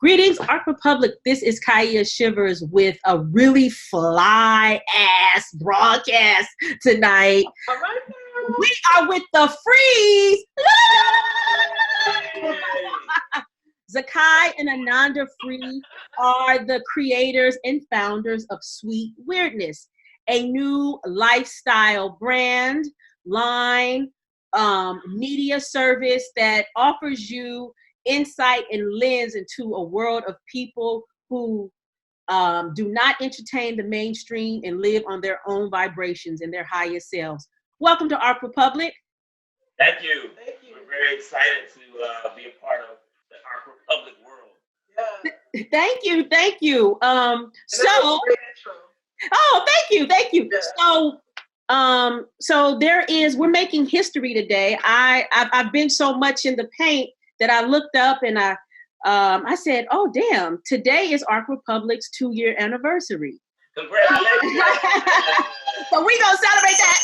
Greetings, Arc Republic. This is Kaia Shivers with a really fly ass broadcast tonight. All right, we are with the Freeze. Zaccai and Ananda Free are the creators and founders of Sweetwyrdness, a new lifestyle brand, line, media service that offers you insight and lens into a world of people who do not entertain the mainstream and live on their own vibrations and their highest selves. Welcome to Arc Republic. Thank you. Thank you. We're very excited to be a part of the Arc Republic world. Yeah. Thank you. Thank you. Thank you. Yeah. So we're making history today. I've been so much in the paint that I looked up and I said, oh, damn, today is Arc Republic's 2-year anniversary. Congratulations. So we're going to celebrate that.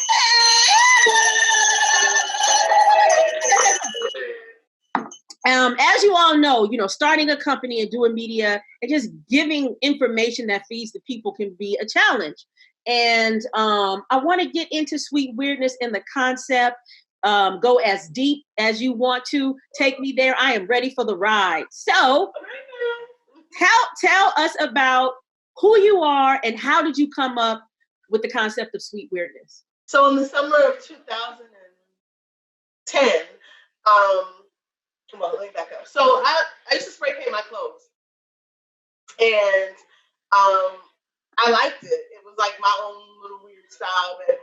As you all know, starting a company and doing media and just giving information that feeds the people can be a challenge. And I want to get into Sweetwyrdness and the concept. Go as deep as you want to. Take me there. I am ready for the ride. So tell us about who you are and how did you come up with the concept of Sweetwyrdness? So in the summer of 2010, let me back up. So I used to spray paint my clothes. And I liked it. It was like my own little weird style that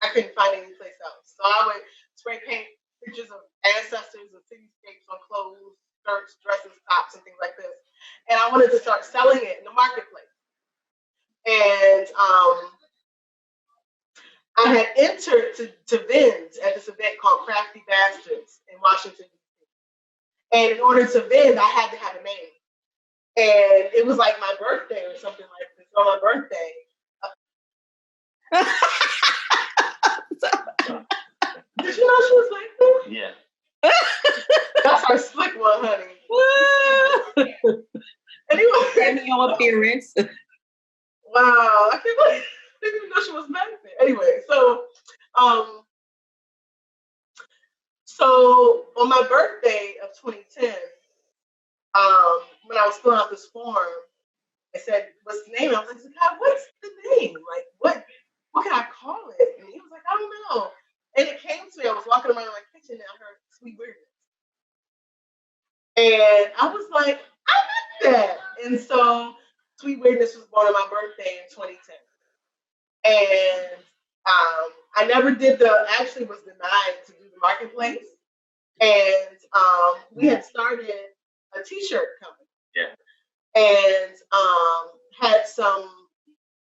I couldn't find any place else. So I would spray paint pictures of ancestors and cityscapes on clothes, shirts, dresses, tops, and things like this. And I wanted to start selling it in the marketplace. And I had entered to Vins at this event called Crafty Bastards in Washington, D.C. And in order to Vins, I had to have a name. And it was like my birthday or something like this. On my birthday. Did you know she was like that? Yeah. That's our slick one, honey. Anyway. Your appearance. Wow. I didn't even know she was back there. Anyway, so on my birthday of 2010, when I was filling out this form, I said, what's the name? I was like, God, what's the name? Like, what can I call it? And he was like, I don't know. And it came to me, I was walking around in my kitchen and I heard Sweetwyrdness. And I was like, I like that. And so Sweetwyrdness was born on my birthday in 2010. And I never actually was denied to do the marketplace. And we had started a t-shirt company. Yeah. And had some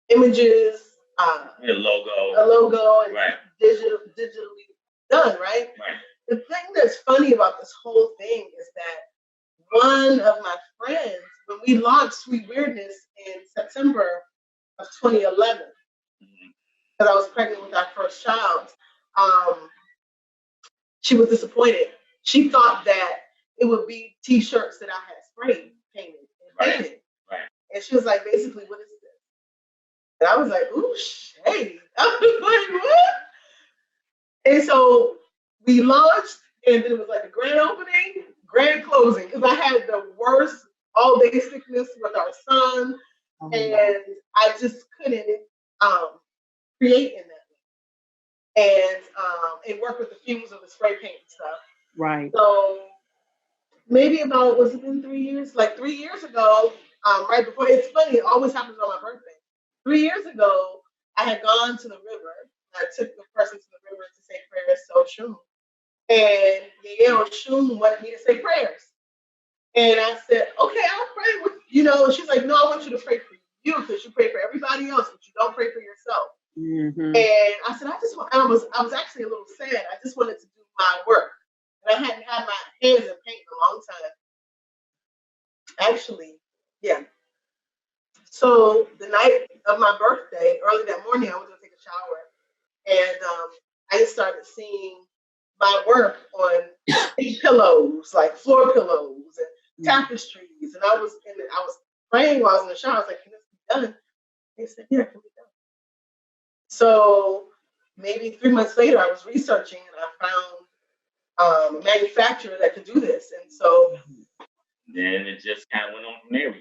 images, a logo, and right. digitally done, right? Right. The thing that's funny about this whole thing is that one of my friends, when we launched Sweetwyrdness in September of 2011, because I was pregnant with our first child, she was disappointed. She thought that it would be t-shirts that I had sprayed, painted, and painted. Right. And she was like, basically, what is this? And I was like, ooh, shady. I was like, what? And so we launched, and then it was like a grand opening, grand closing, because I had the worst all-day sickness with our son, and I just couldn't create in that way. And work with the fumes of the spray paint and stuff. Right. So maybe about, was it been 3 years? Like 3 years ago, right before, it's funny, it always happens on my birthday. 3 years ago, I had gone to the river. I took the person to the river to say prayers to Oshun. And Oshun wanted me to say prayers. And I said, okay, I'll pray with you. And she's like, no, I want you to pray for you because you pray for everybody else, but you don't pray for yourself. Mm-hmm. And I said, I was actually a little sad. I just wanted to do my work. And I hadn't had my hands in paint in a long time. Actually, yeah. So the night of my birthday, early that morning, I was going to take a shower. And I just started seeing my work on pillows, like floor pillows, and tapestries, and I was praying while I was in the shower. I was like, "Can this be done?" They said, "Yeah, it can be done." So maybe 3 months later, I was researching and I found a manufacturer that could do this, and so then it just kind of went on from there.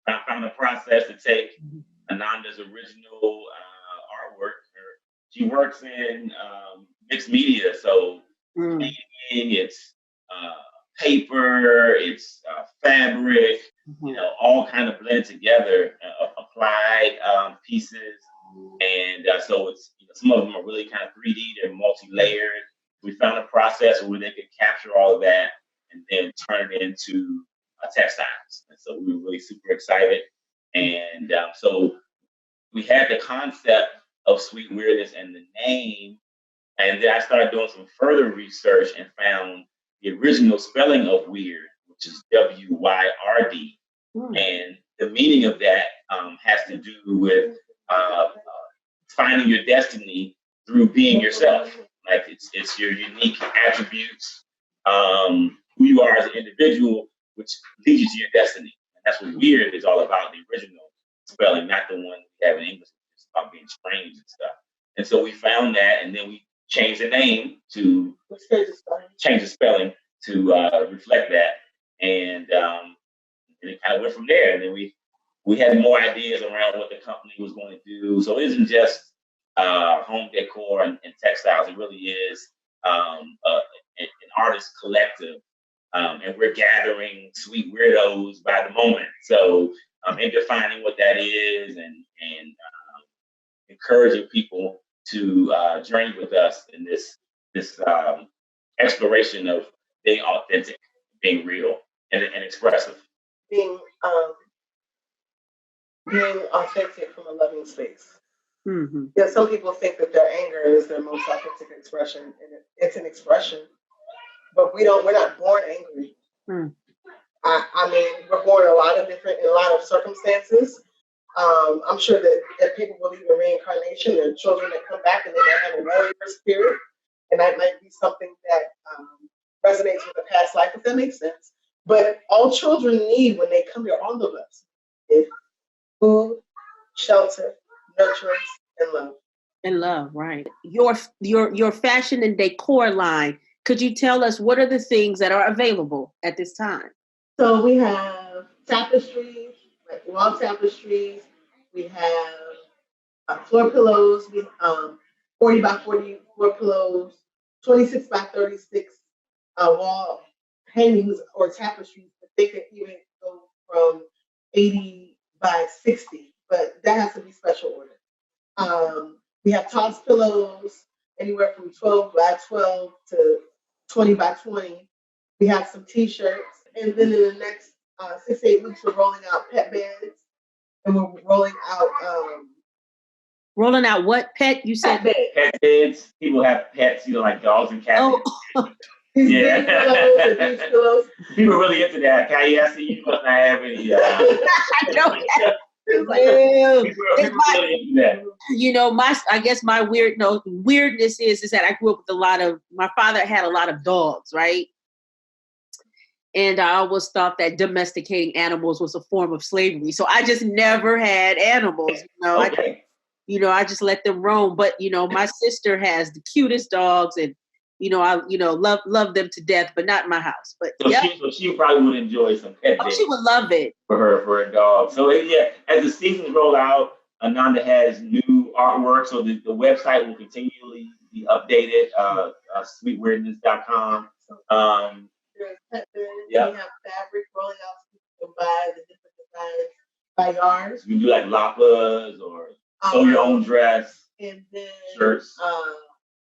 I found a process to take Ananda's original artwork. She works in mixed media, so painting, it's paper, it's fabric, all kind of blended together, applied pieces, and so it's some of them are really kind of 3D. They're multi-layered. We found a process where they could capture all of that and then turn it into textiles. And so we were really super excited. And so we had the concept of Sweetwyrdness and the name. And then I started doing some further research and found the original spelling of weird, which is W-Y-R-D. And the meaning of that has to do with finding your destiny through being yourself. Like it's your unique attributes, who you are as an individual, which leads you to your destiny. And that's what weird is all about, the original spelling, not the one we have in English. It's about being strange and stuff. And so we found that, and then we changed the name to change the spelling to reflect that. And it kind of went from there. And then we had more ideas around what the company was going to do. So it isn't just home decor and textiles. It really is an artist collective. And we're gathering sweet weirdos by the moment. So in defining what that is and encouraging people to journey with us in this exploration of being authentic, being real, and expressive. Being authentic from a loving space. Yeah, some people think that their anger is their most authentic expression, and it's an expression. But we're not born angry. I mean, we're born in a lot of circumstances. I'm sure that if people believe in reincarnation, there are children that come back and they might have a warrior spirit, and that might be something that resonates with a past life, if that makes sense. But all children need when they come here, all of us, is food, shelter, nurturance, and love. And love, right? Your fashion and decor line. Could you tell us what are the things that are available at this time? So we have tapestries, like wall tapestries. We have floor pillows. We 40 by 40 floor pillows, 26 by 36 wall hangings or tapestries. But they can even go from 80 by 60, but that has to be special order. We have toss pillows, anywhere from 12 by 12 to 20 by 20. We have some t-shirts. And then in the next 6 to 8 weeks, we're rolling out pet beds. And we're rolling out... rolling out what pet? You said? Pet beds. People have pets, like dogs and cats. Oh. Yeah. Beach pillows. People are really into that. Kaia, I see you must not have any... I know. I guess my weirdness is that I grew up with my father had a lot of dogs, right? And I always thought that domesticating animals was a form of slavery. So I just never had animals, Okay. I just let them roam. But, my sister has the cutest dogs and, I love them to death, but not in my house. But so she probably would enjoy some pet days. She would love it for her dog. So as the seasons roll out, Ananda has new artwork. So the website will continually be updated. Sweetwyrdness.com. There's pet beds. We have fabric rolling out so you can buy the different designs by yards. You can do like lapas or sew your own dress. And then shirts.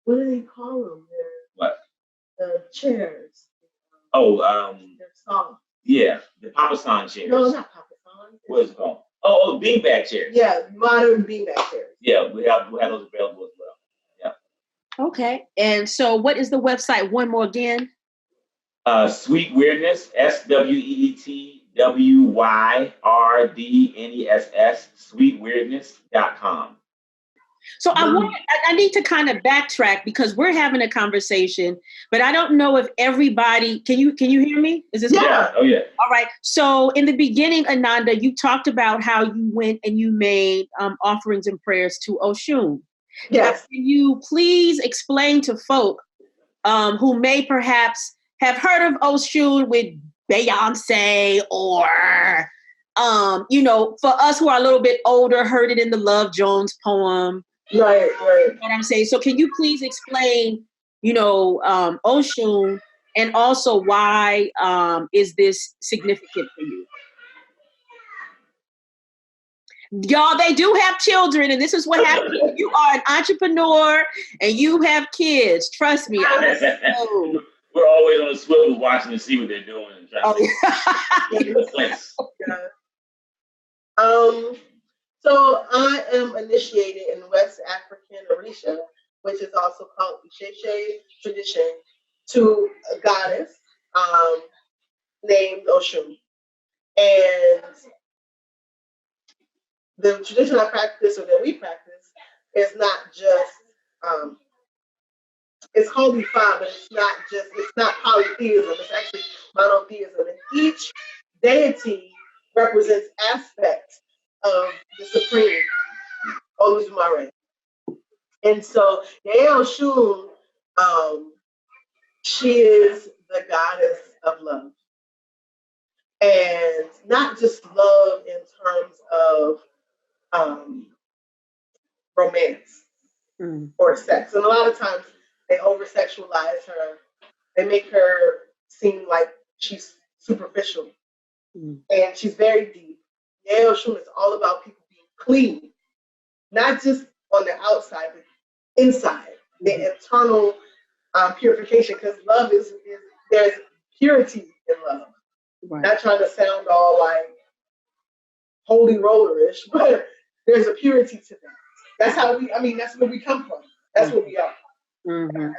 What do they call them? What? The chairs. They're soft. Yeah, the Papasan chairs. No, not Papasan. What is it called? Oh, beanbag chairs. Yeah, modern beanbag chairs. Yeah, we have those available as well. Yeah. Okay, and so what is the website? One more again. Sweetwyrdness, SWEETWYRDNESS, sweetwyrdness.com. So I need to kind of backtrack because we're having a conversation, but I don't know if everybody, can you hear me? Is this yeah? Oh yeah. All right. So in the beginning, Ananda, you talked about how you went and you made offerings and prayers to Oshun. Yes. Now, can you please explain to folk who may perhaps have heard of Oshun with Beyonce or for us who are a little bit older, heard it in the Love Jones poem. Right. You know what I'm saying? So can you please explain, Oshun, and also why is this significant for you? Y'all, they do have children, and this is what happens when you are an entrepreneur and you have kids. Trust me. We're always on the swivel watching to see what they're doing and trying to get the place. So I am initiated in West African Orisha, which is also called Isheshe tradition, to a goddess named Oshun. And the tradition I practice, or that we practice, is not just it's called Ifa, but it's not polytheism, it's actually monotheism. And each deity represents aspects of the supreme Oludumare. And so Oshun, she is the goddess of love. And not just love in terms of romance or sex. And a lot of times they over-sexualize her. They make her seem like she's superficial. And she's very deep. Oshun is all about people being clean, not just on the outside, but inside, the internal purification. Because love is there's purity in love. Right. Not trying to sound all like holy rollerish, but there's a purity to that. That's how that's where we come from. That's what we are. Mm-hmm.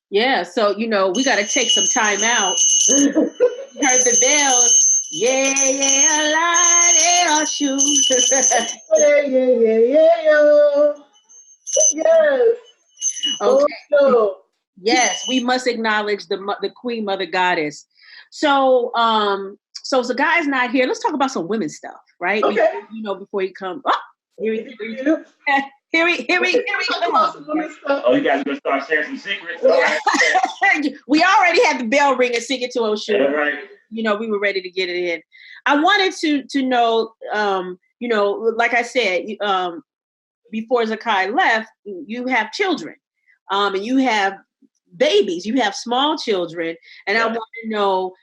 Yeah, so we got to take some time out. Heard the bells. Yeah, Oshun. Yeah. Yes. Okay. Oh, yes, we must acknowledge the Queen Mother Goddess. So, so Zaccai's not here. Let's talk about some women stuff, right? Okay. Before you come. Oh, here we come. Oh, you guys gonna start sharing some secrets? We already had the bell ring and sing it to Oshun. Yeah, right. We were ready to get it in. I wanted to know, like I said, before Zaccai left, you have children, and you have babies, you have small children, and I want to know,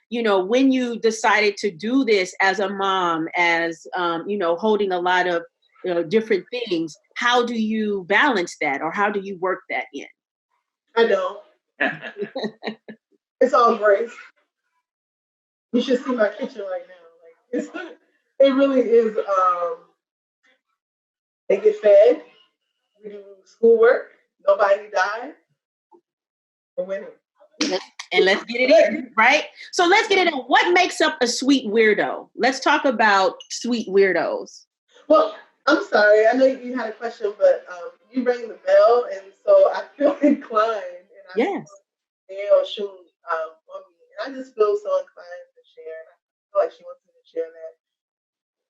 when you decided to do this as a mom, as holding a lot of different things, how do you balance that, or how do you work that in? I don't. It's all grace. You should see my kitchen right now. Like it really is. They get fed. We do schoolwork. Nobody died. We're winning. And let's get it in, right? So let's get it in. What makes up a sweet weirdo? Let's talk about sweet weirdos. Well, I'm sorry. I know you had a question, but you rang the bell, and so I feel inclined. And yes. Oshun on me, and I just feel so inclined to share. I feel like she wants me to share that.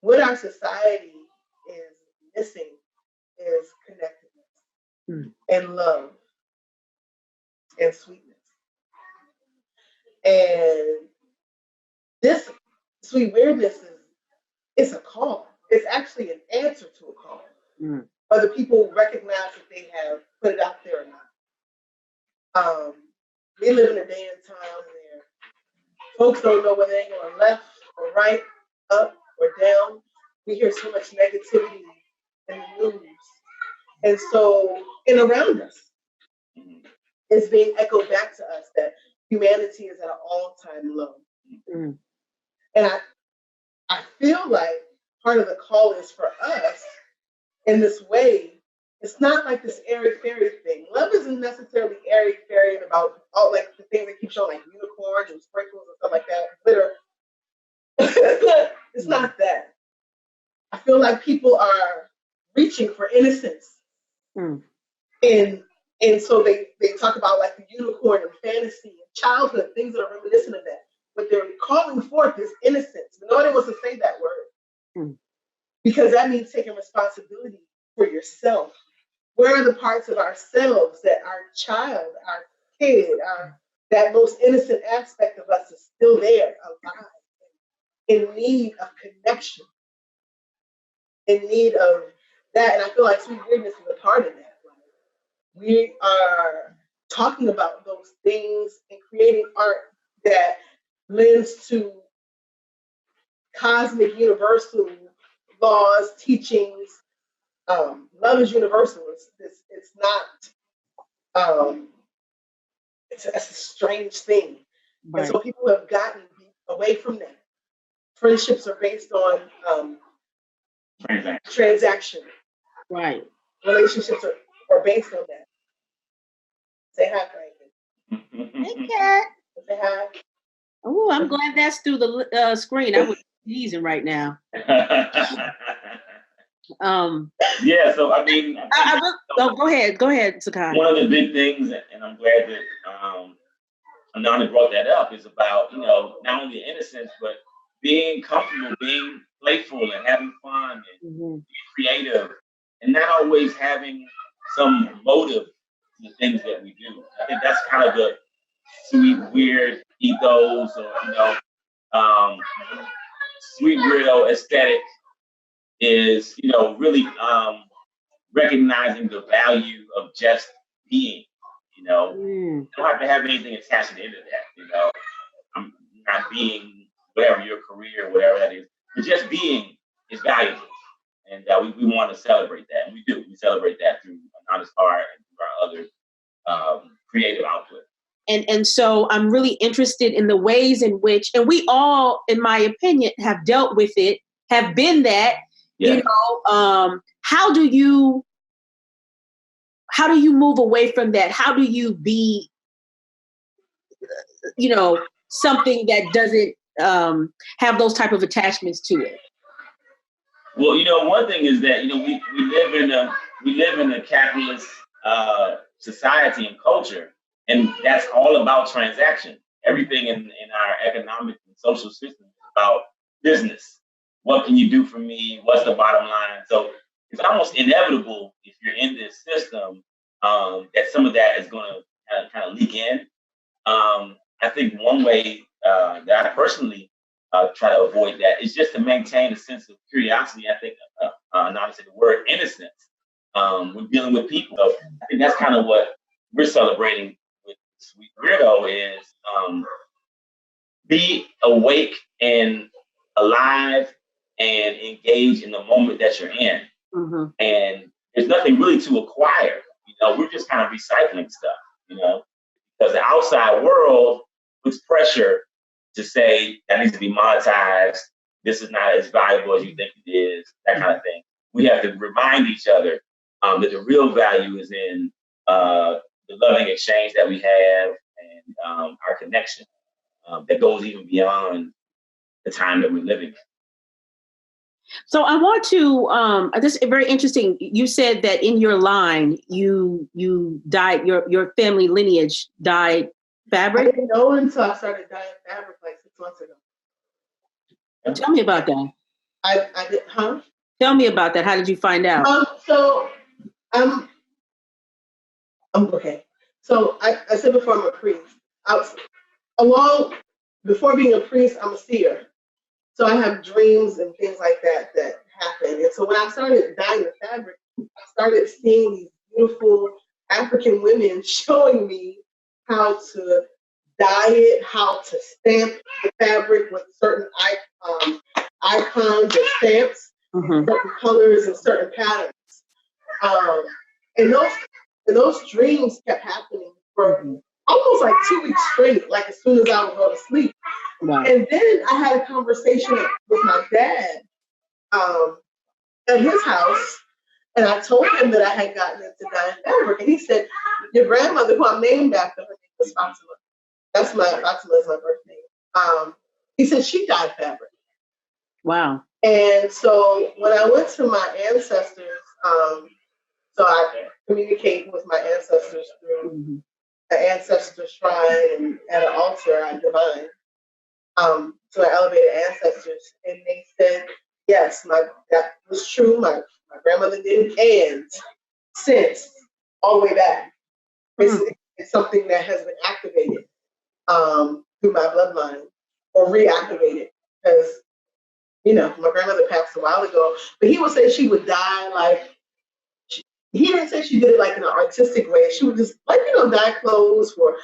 What our society is missing is connectedness and love and sweetness. And this sweet weirdness it's a call. It's actually an answer to a call. Whether people recognize that they have put it out there or not. We live in a day and time where folks don't know whether they're going left or right, up or down. We hear so much negativity in the news. And so, around us, it's being echoed back to us that humanity is at an all-time low. And I feel like part of the call is for us in this way. It's not like this airy-fairy thing. Love isn't necessarily airy-fairy and about all like the things that keep showing, like unicorns and sprinkles and stuff like that, glitter. It's not that. I feel like people are reaching for innocence Mm. And so they talk about like the unicorn and fantasy and childhood, things that are reminiscent of that. But they're calling forth this innocence. But nobody wants to say that word because that means taking responsibility for yourself. Where are the parts of ourselves that our child, our kid, that most innocent aspect of us is still there, alive, in need of connection, in need of that? And I feel like Sweetwyrdness is a part of that. We are talking about those things and creating art that lends to cosmic universal laws, teachings. Love is universal. It's not. It's a strange thing, right. And so people have gotten away from that. Friendships are based on transaction. Right. Relationships are based on that. Say hi, Franklin. Hey, Cat. Say hi. Oh, I'm glad that's through the screen. I was sneezing right now. Yeah, so I mean, go ahead, Zaccai. One of the big things, and I'm glad that Ananda brought that up, is about not only innocence but being comfortable, being playful, and having fun, and being creative, and not always having some motive to the things that we do. I think that's kind of the sweet, weird ethos, or sweet weirdo aesthetic is really recognizing the value of just being. You don't have to have anything attached to the end of that. I'm not being whatever your career, whatever that is, but just being is valuable, and we want to celebrate that, and we do. We celebrate that through Ananda's art and through our other creative output. And so I'm really interested in the ways in which, and we all, in my opinion, have dealt with it, have been that. Yeah. How do you move away from that? How do you be, something that doesn't have those type of attachments to it? Well, one thing is that we live in a capitalist society and culture, and that's all about transaction. Everything in our economic and social system is about business. What can you do for me? What's the bottom line? So it's almost inevitable if you're in this system that some of that is going to kind of leak in. I think one way that I personally try to avoid that is just to maintain a sense of curiosity. I think Ananda said the word innocence. We're dealing with people. So I think that's kind of what we're celebrating with Sweet Weirdo is be awake and alive and engage in the moment that you're in. Mm-hmm. And there's nothing really to acquire. We're just kind of recycling stuff, because the outside world puts pressure to say that needs to be monetized. This is not as valuable as you think it is, that kind of thing. We have to remind each other that the real value is in the loving exchange that we have and our connection that goes even beyond the time that we're living in. So I want to, this is very interesting. You said that in your line, you dyed, your family lineage dyed fabric? I didn't know until I started dyeing fabric like 6 months ago. Tell me about that. I did, huh? Tell me about that. How did you find out? So I'm okay. So I said before I'm a priest. Before being a priest, I'm a seer. So I have dreams and things like that happen. And so when I started dyeing the fabric, I started seeing these beautiful African women showing me how to dye it, how to stamp the fabric with certain icons and stamps, certain colors and certain patterns. And those dreams kept happening for almost like 2 weeks straight, like as soon as I would go to sleep. Wow. And then I had a conversation with my dad at his house, and I told him that I had gotten into dyeing fabric, and he said, "Your grandmother, who I'm named after, her name was Fatima. Fatima is my birth name. He said she dyed fabric." Wow. And so when I went to my ancestors So I communicate with my ancestors through an ancestor shrine and at an altar I divine. To my elevated ancestors, and they said, yes, that was true. My grandmother did, and since all the way back, it's something that has been activated through my bloodline or reactivated because my grandmother passed a while ago, but he would say she would die like. He didn't say she did it like in an artistic way. She would just dye clothes or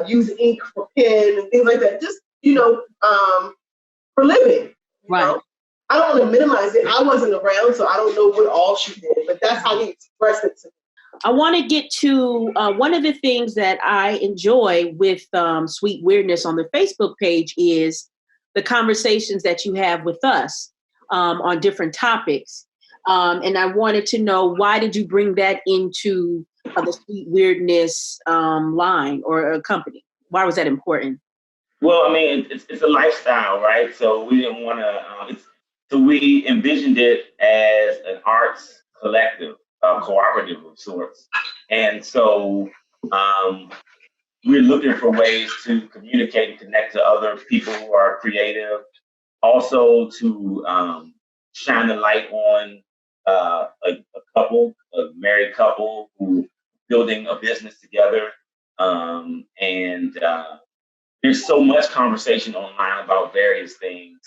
use ink for pen and things like that. Just for living. You know? I don't want to minimize it. I wasn't around, so I don't know what all she did, but that's how he expressed it to me. I want to get to one of the things that I enjoy with Sweetwyrdness on the Facebook page is the conversations that you have with us on different topics. And I wanted to know, why did you bring that into the Sweetwyrdness line or company? Why was that important? Well, I mean, it's a lifestyle, right? So we didn't want to, so we envisioned it as an arts collective, cooperative of sorts. And so we're looking for ways to communicate and connect to other people who are creative, also to shine the light on a married couple who building a business together. And there's so much conversation online about various things.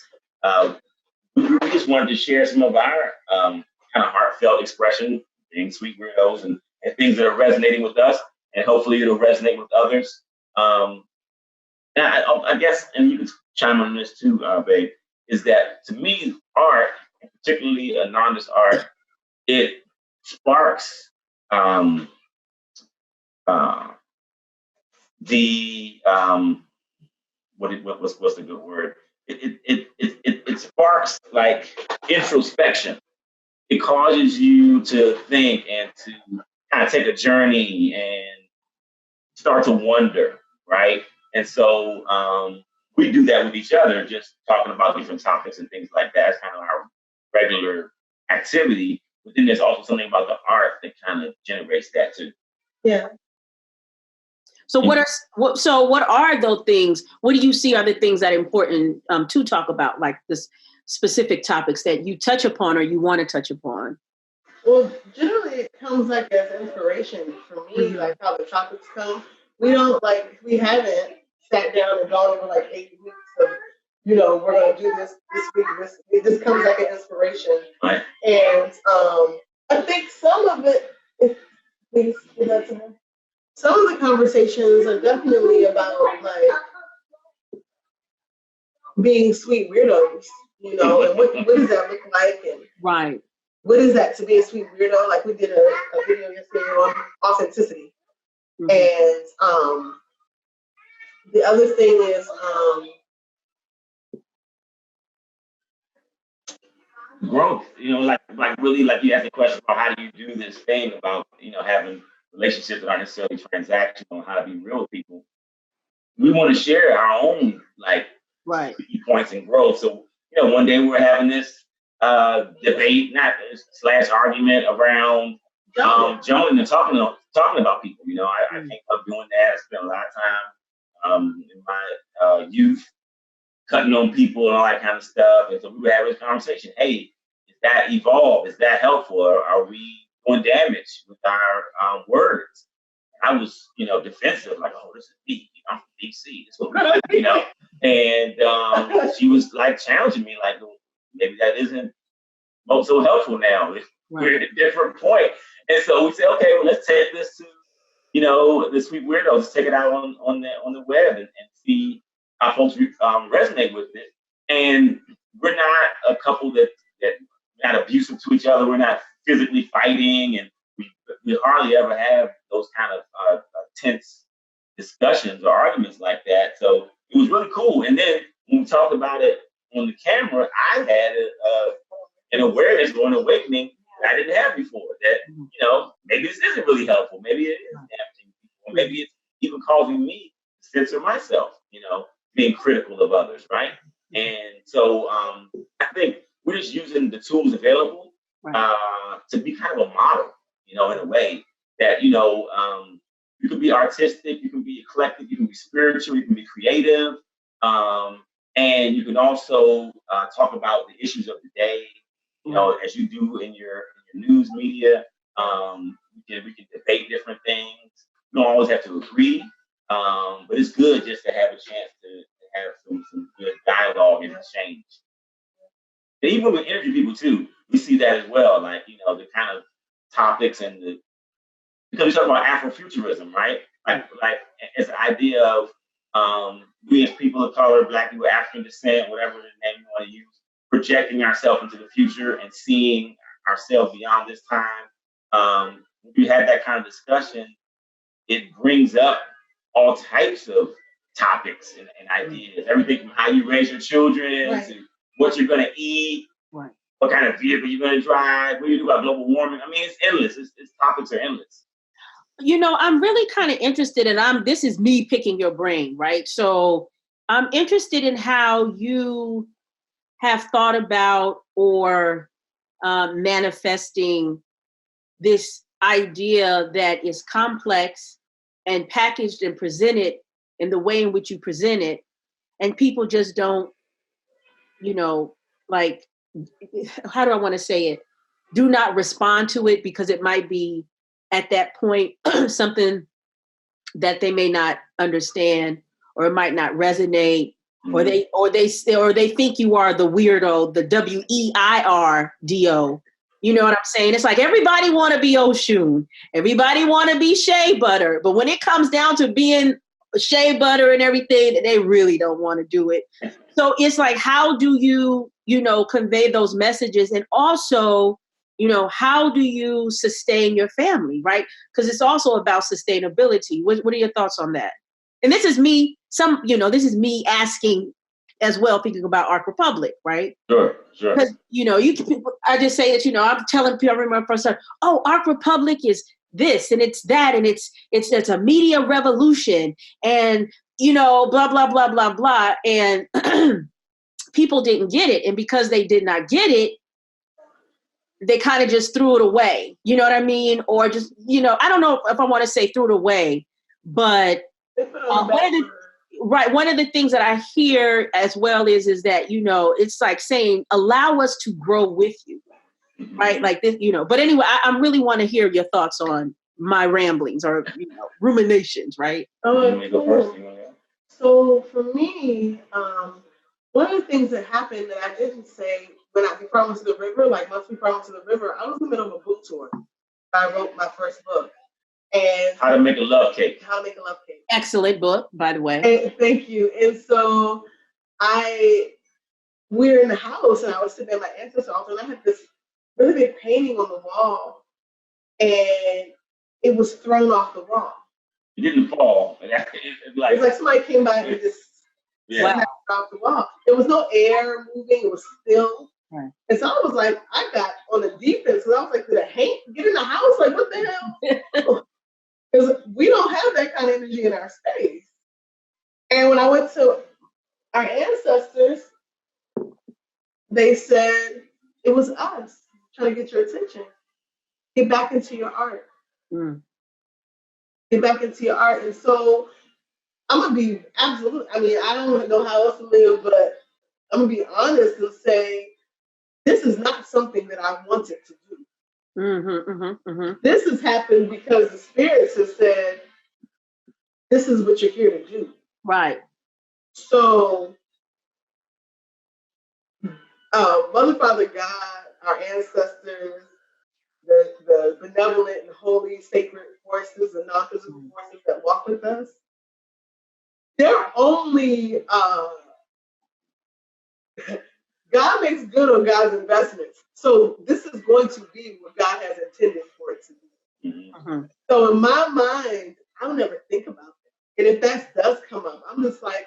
We just wanted to share some of our kind of heartfelt expression, being sweet weirdos and things that are resonating with us, and hopefully it'll resonate with others. And I guess, and you can chime on this too, babe, is that to me, art, particularly Ananda's art, it sparks what's the good word? It sparks like introspection. It causes you to think and to kind of take a journey and start to wonder, right? And so we do that with each other, just talking about different topics and things like that. It's kind of our regular activity. But then there's also something about the art that kind of generates that too. Yeah. So what are those things? What do you see are the things that are important to talk about, like this specific topics that you touch upon or you want to touch upon? Well, generally it comes like as inspiration for me, like how the topics come. We haven't sat down and gone over like 8 weeks of, we're going to do this week. It just comes like an inspiration. Right. And I think some of it, please give that to me. Some of the conversations are definitely about like being sweet weirdos, and what does that look like, and what is that to be a sweet weirdo? Like we did a video yesterday on authenticity, and the other thing is growth. Really, like you asked the question about how do you do this thing about having relationships that aren't necessarily transactional, how to be real with people. We want to share our own key points and growth. So one day we're having this debate, / argument around joining and talking about people. I can't love doing that. I spent a lot of time in my youth cutting on people and all that kind of stuff. And so we were having this conversation. Hey, is that evolved? Is that helpful? Or are we doing damage with our words? I was, defensive, like, oh, this is me. I'm from DC. This is what we do, And she was like challenging me, like, maybe that isn't so helpful now. We're at a different point. And so we said, okay, well, let's take this to, the Sweet Weirdos. Let's take it out on the web and see how folks resonate with it. And we're not a couple that not abusive to each other. We're not physically fighting, and we hardly ever have those kind of tense discussions or arguments like that. So it was really cool. And then when we talked about it on the camera, I had an awareness or an awakening that I didn't have before. That maybe this isn't really helpful. Maybe it is damaging people. Maybe it's even causing me to censor myself. Being critical of others, right? And so I think we're just using the tools available to be kind of a model, in a way that, you can be artistic, you can be eclectic, you can be spiritual, you can be creative. And you can also talk about the issues of the day, as you do in your news media. We can debate different things. You don't always have to agree, but it's good just to have a chance to have some good dialogue and exchange. And even when we interview people too, we see that as well. Like, the kind of topics because we talk about Afrofuturism, right? Like it's the idea of we as people of color, Black people, African descent, whatever the name you want to use, projecting ourselves into the future and seeing ourselves beyond this time. When we have that kind of discussion, it brings up all types of topics and ideas. Everything from how you raise your children to what you're going to eat, what kind of vehicle you're going to drive, what you do about global warming. I mean, it's endless. Its topics are endless. I'm really kind of interested this is me picking your brain, right? So I'm interested in how you have thought about or manifesting this idea that is complex and packaged and presented in the way in which you present it. And people just don't, like, how do I want to say it? Do not respond to it because it might be at that point something that they may not understand, or it might not resonate, or they think you are the weirdo, the WEIRDO. You know what I'm saying? It's like everybody want to be Oshun, everybody want to be Shea Butter, but when it comes down to being Shea Butter and everything, they really don't want to do it. So it's like, how do you, convey those messages, and also, how do you sustain your family, right? Because it's also about sustainability. What are your thoughts on that? And this is me, this is me asking as well, thinking about Ark Republic, right? Sure. Because, I just say that, I'm telling people, I remember first time, Ark Republic is this and it's that, and it's a media revolution, and, blah, blah, blah, blah, blah. And people didn't get it. And because they did not get it, they kind of just threw it away. You know what I mean? Or just, I don't know if I want to say threw it away, but one of the things that I hear as well is that, it's like saying, allow us to grow with you, right? Like this, but anyway, I really want to hear your thoughts on my ramblings or, ruminations, right? So for me, one of the things that happened that I didn't say before I went to the river, like months before I went to the river, I was in the middle of a book tour. I wrote my first book. And How to Make a Love Cake. Excellent book, by the way. And thank you. And so we're in the house, and I was sitting at my ancestor altar, and I had this really big painting on the wall, and it was thrown off the wall. It didn't fall. It was like somebody came by and just smacked it off the wall. There was no air moving. It was still. Right. And so I was like, I got on the defense, because I was like, did I get in the house? Like, what the hell? Because we don't have that kind of energy in our space. And when I went to our ancestors, they said, it was us trying to get your attention. Get back into your art. Get back into your art. And so I'm going to be absolutely, I don't know how else to live, but I'm going to be honest and say, this is not something that I wanted to do. This has happened because the spirits have said, this is what you're here to do. Right. So, Mother, Father, God, our ancestors, the benevolent and holy sacred forces and non-physical forces that walk with us, they're only, God makes good on God's investments. So this is going to be what God has intended for it to be. So in my mind, I'll never think about that. And if that does come up, I'm just like,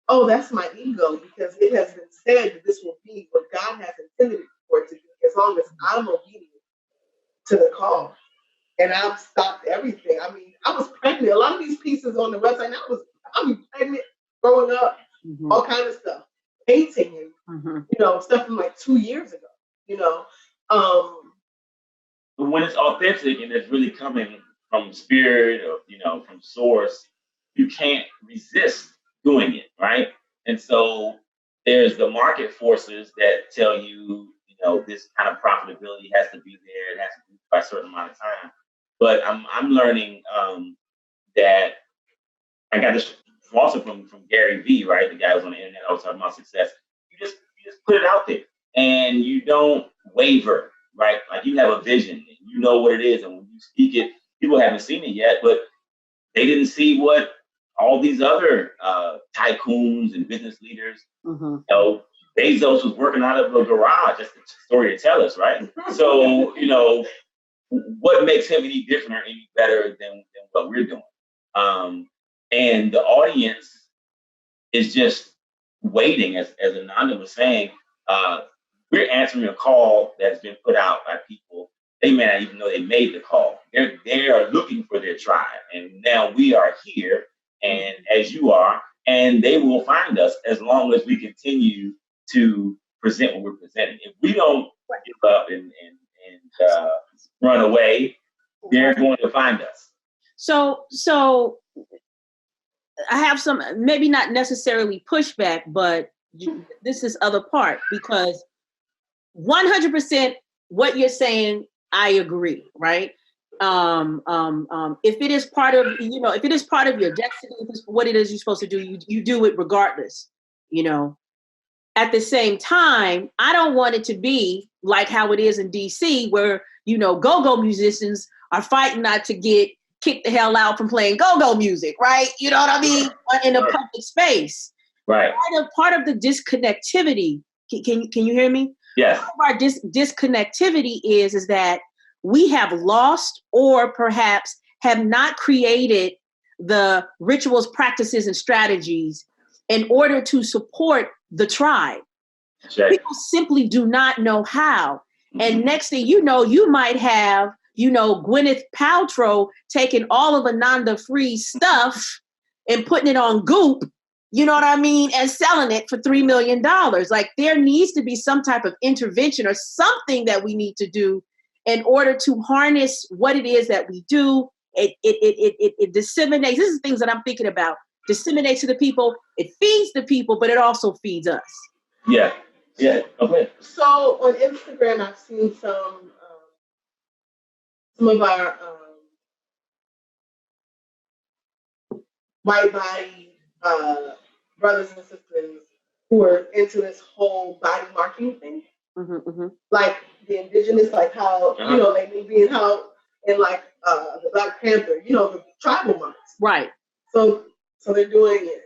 oh, that's my ego, because it has been said that this will be what God has intended for it to be, as long as I'm obedient to the call. And I've stopped everything. I was pregnant. A lot of these pieces on the website, I was pregnant, growing up, all kind of stuff, painting and stuff from like 2 years ago. when it's authentic and it's really coming from spirit or, from source, you can't resist doing it, right? And so there's the market forces that tell you, this kind of profitability has to be there. It has to be by a certain amount of time. But I'm learning that I got this also from Gary Vee, right? The guy who's on the internet always talking about success. You just put it out there and you don't waver, right? Like you have a vision and you know what it is, and when you speak it, people haven't seen it yet, but they didn't see what all these other tycoons and business leaders. Bezos was working out of a garage. That's the story to tell us, right? So what makes him any different or any better than what we're doing? And the audience is just waiting, as Ananda was saying. We're answering a call that's been put out by people. They may not even know they made the call. They are looking for their tribe. And now we are here, and as you are, and they will find us as long as we continue to present what we're presenting. If we don't give up and run away, they're going to find us. So I have some, maybe not necessarily pushback, but this is other part, because 100% what you're saying, I agree, right? If it is part of, if it is part of your destiny, if it's what it is you're supposed to do, you do it regardless, At the same time, I don't want it to be like how it is in DC, where, go-go musicians are fighting not to get kicked the hell out from playing go-go music, right? You know what I mean? In a public space. Right. Part of the disconnectivity, can you hear me? Yes. Part of our disconnectivity is that we have lost, or perhaps have not created the rituals, practices, and strategies in order to support the tribe. Right. People simply do not know how. And next thing you know, you might have, Gwyneth Paltrow taking all of Ananda Free's stuff and putting it on Goop, you know what I mean, and selling it for $3 million. Like, there needs to be some type of intervention or something that we need to do in order to harness what it is that we do. It disseminates. This is things that I'm thinking about. Disseminates to the people. It feeds the people, but it also feeds us. Yeah. Yeah. Okay. So on Instagram, I've seen some of our white body brothers and sisters who are into this whole body marking thing. Like the indigenous, like how, they may be in like the Black Panther, the tribal marks. Right. So they're doing it.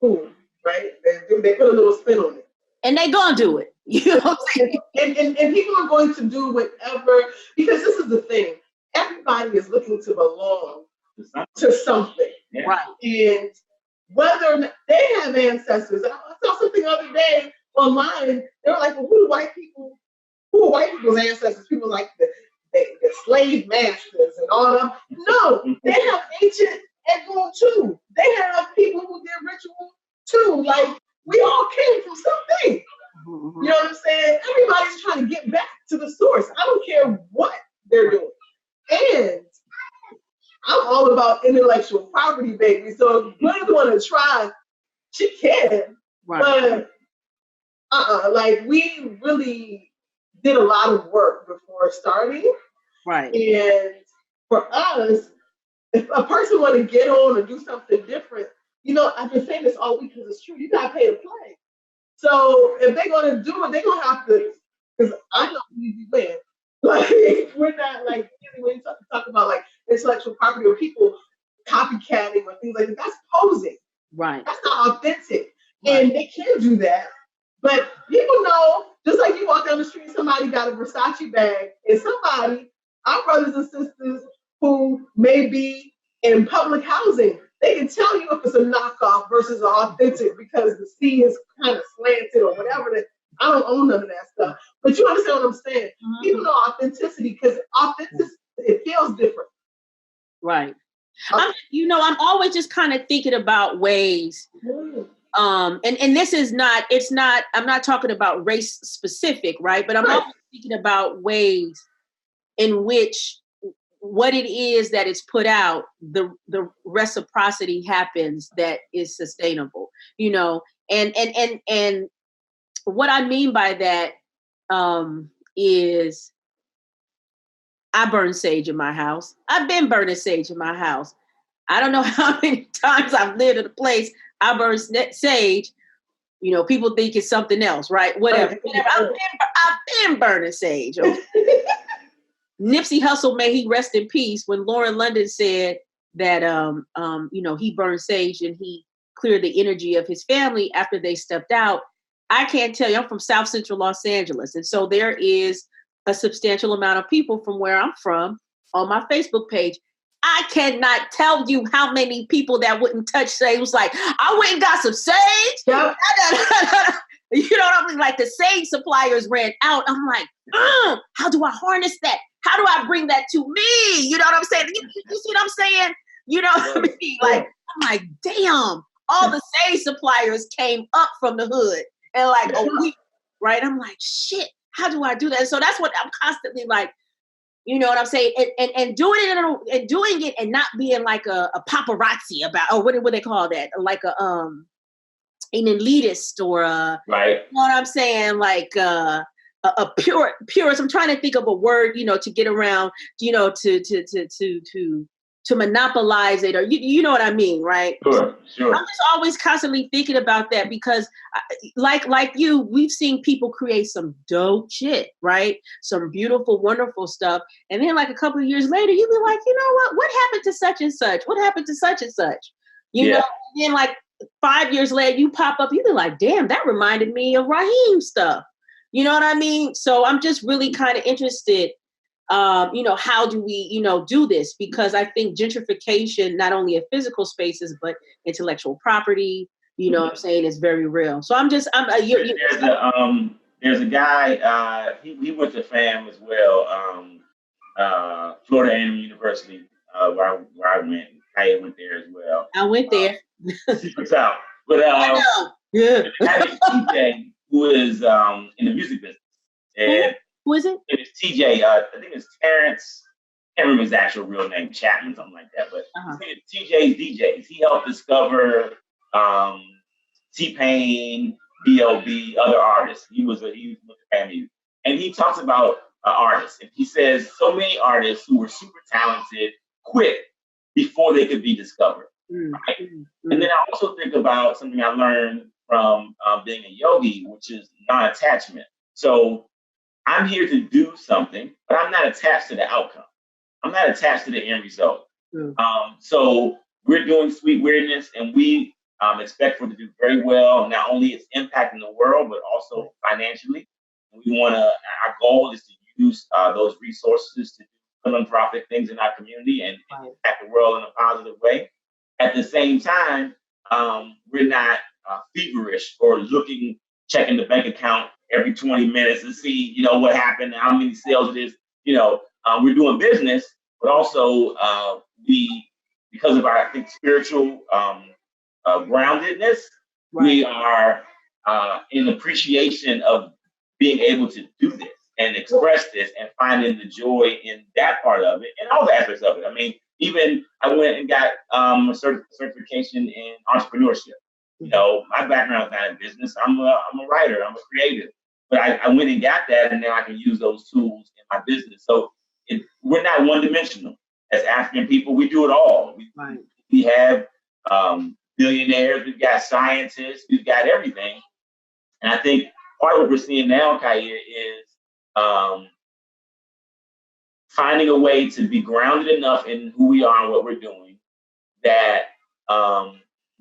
Cool, right? They put a little spin on it. And they're going to do it. You know what I'm saying? And people are going to do whatever, because this is the thing. Everybody is looking to belong to something. Yeah. Right. And whether or not they have ancestors. I saw something the other day online. They were like, well, who are white people's ancestors? People like the slave masters and all of them. No, they have ancient Egun too. They have people who did ritual too. Like, we all came from something. You know what I'm saying? Everybody's trying to get back to the source. I don't care what they're doing. And I'm all about intellectual property, baby. So if Gwen want to try, she can. Right. But like, we really did a lot of work before starting. Right. And for us, if a person want to get on or do something different, I've been saying this all week because it's true. You got to pay to play. So if they're going to do it, they're going to have to, because I'm not an easy win. Like, we're not like, when you talk about like intellectual property or people copycatting or things like that, that's posing. Right. That's not authentic. Right. And they can do that. But people know, just like you walk down the street, somebody got a Versace bag, and somebody, our brothers and sisters who may be in public housing, they can tell you if it's a knockoff versus an authentic because the C is kind of slanted or whatever. I don't own none of that stuff. But you understand what I'm saying? Mm-hmm. People know authenticity because authenticity, it feels different. Right. I'm always just kind of thinking about ways. And this is not, I'm not talking about race specific, right? But I'm always thinking about ways in which what it is that is put out, the reciprocity happens that is sustainable, you know. And what I mean by that is I burn sage in my house. I've been burning sage in my house. I don't know how many times I've lived in a place I burn sage. You know, people think it's something else, right? Whatever. I've been burning sage. Okay? Nipsey Hussle, may he rest in peace, when Lauren London said that you know, he burned sage and he cleared the energy of his family after they stepped out. I can't tell you, I'm from South Central Los Angeles. And so there is a substantial amount of people from where I'm from on my Facebook page. I cannot tell you how many people that wouldn't touch sage was like, I went and got some sage. Yep. You know what I mean? Like the sage suppliers ran out. I'm like, how do I harness that? How do I bring that to me? You know what I'm saying? You see what I'm saying? You know what I mean? Like, I'm like, damn, all the sage suppliers came up from the hood in like a week, right? I'm like, shit, how do I do that? And so that's what I'm constantly like, you know what I'm saying? And doing it and not being like a paparazzi about, or what they call that? Like an elitist or right. You know what I'm saying? Like a purist. I'm trying to think of a word, you know, to get around, you know, to monopolize it, or you know what I mean, right? Sure. I'm just always constantly thinking about that because, like you, we've seen people create some dope shit, right? Some beautiful, wonderful stuff, and then like a couple of years later, you be like, you know what? What happened to such and such? What happened to such and such? You know, and then like 5 years later, you pop up, you be like, damn, that reminded me of Raheem stuff. You know what I mean? So I'm just really kind of interested. You know, how do we, you know, do this? Because I think gentrification, not only of physical spaces, but intellectual property, you know what I'm saying, is very real. So there's a guy, he went to FAM as well, Florida A&M University, where I went. Kaia went there as well. I went there. Secrets out. But TJ, who is in the music business. And who is it? It is TJ. I think it's Terrence. I can't remember his actual real name, Chapman, something like that. But TJ's DJs. He helped discover T-Pain, B.O.B., other artists. He was with the family. And he talks about artists. And he says so many artists who were super talented quit before they could be discovered. Right? And then I also think about something I learned from being a yogi, which is non-attachment. So I'm here to do something, but I'm not attached to the outcome. I'm not attached to the end result. So we're doing Sweetwyrdness, and we expect for it to do very well. Not only its impact in the world, but also financially. We want to. Our goal is to use those resources to do philanthropic things in our community and impact the world in a positive way. At the same time, we're not feverish or checking the bank account every 20 minutes to see, you know, what happened, how many sales it is. You know, we're doing business, but also because of our, I think, spiritual groundedness, we are in appreciation of being able to do this and express this and finding the joy in that part of it and all the aspects of it. I mean, even I went and got a certification in entrepreneurship. You know, my background is not in business. I'm a writer. I'm a creative. But I went and got that, and now I can use those tools in my business. So we're not one-dimensional. As African people, we do it all. We have billionaires. We've got scientists. We've got everything. And I think part of what we're seeing now, Kaia, is finding a way to be grounded enough in who we are and what we're doing that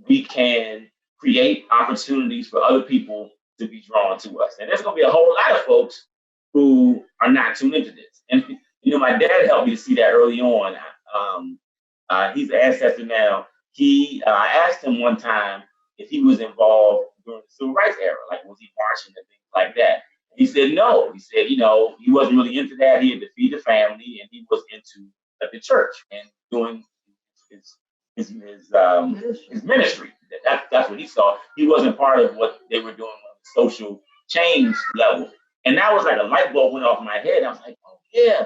we can create opportunities for other people to be drawn to us. And there's going to be a whole lot of folks who are not tuned into this. And, you know, my dad helped me to see that early on. He's an ancestor now. I asked him one time if he was involved during the civil rights era, like was he marching and things like that? He said no. He said, you know, he wasn't really into that. He had to feed the family, and he was into the church and doing his ministry. That's what he saw. He wasn't part of what they were doing on the social change level. And that was like a light bulb went off in my head. I was like, oh yeah.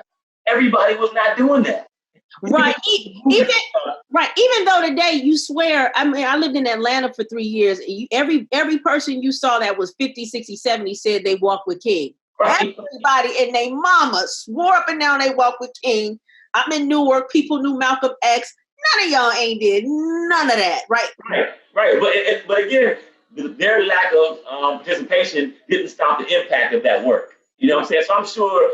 everybody was not doing that. Right. Even though today you swear, I mean, I lived in Atlanta for 3 years. Every person you saw that was 50, 60, 70 said they walked with King. Right. Everybody and their mama swore up and down they walked with King. I'm in Newark. People knew Malcolm X. None of y'all ain't did none of that. Right. Right. But again, their lack of participation didn't stop the impact of that work. You know what I'm saying? So I'm sure,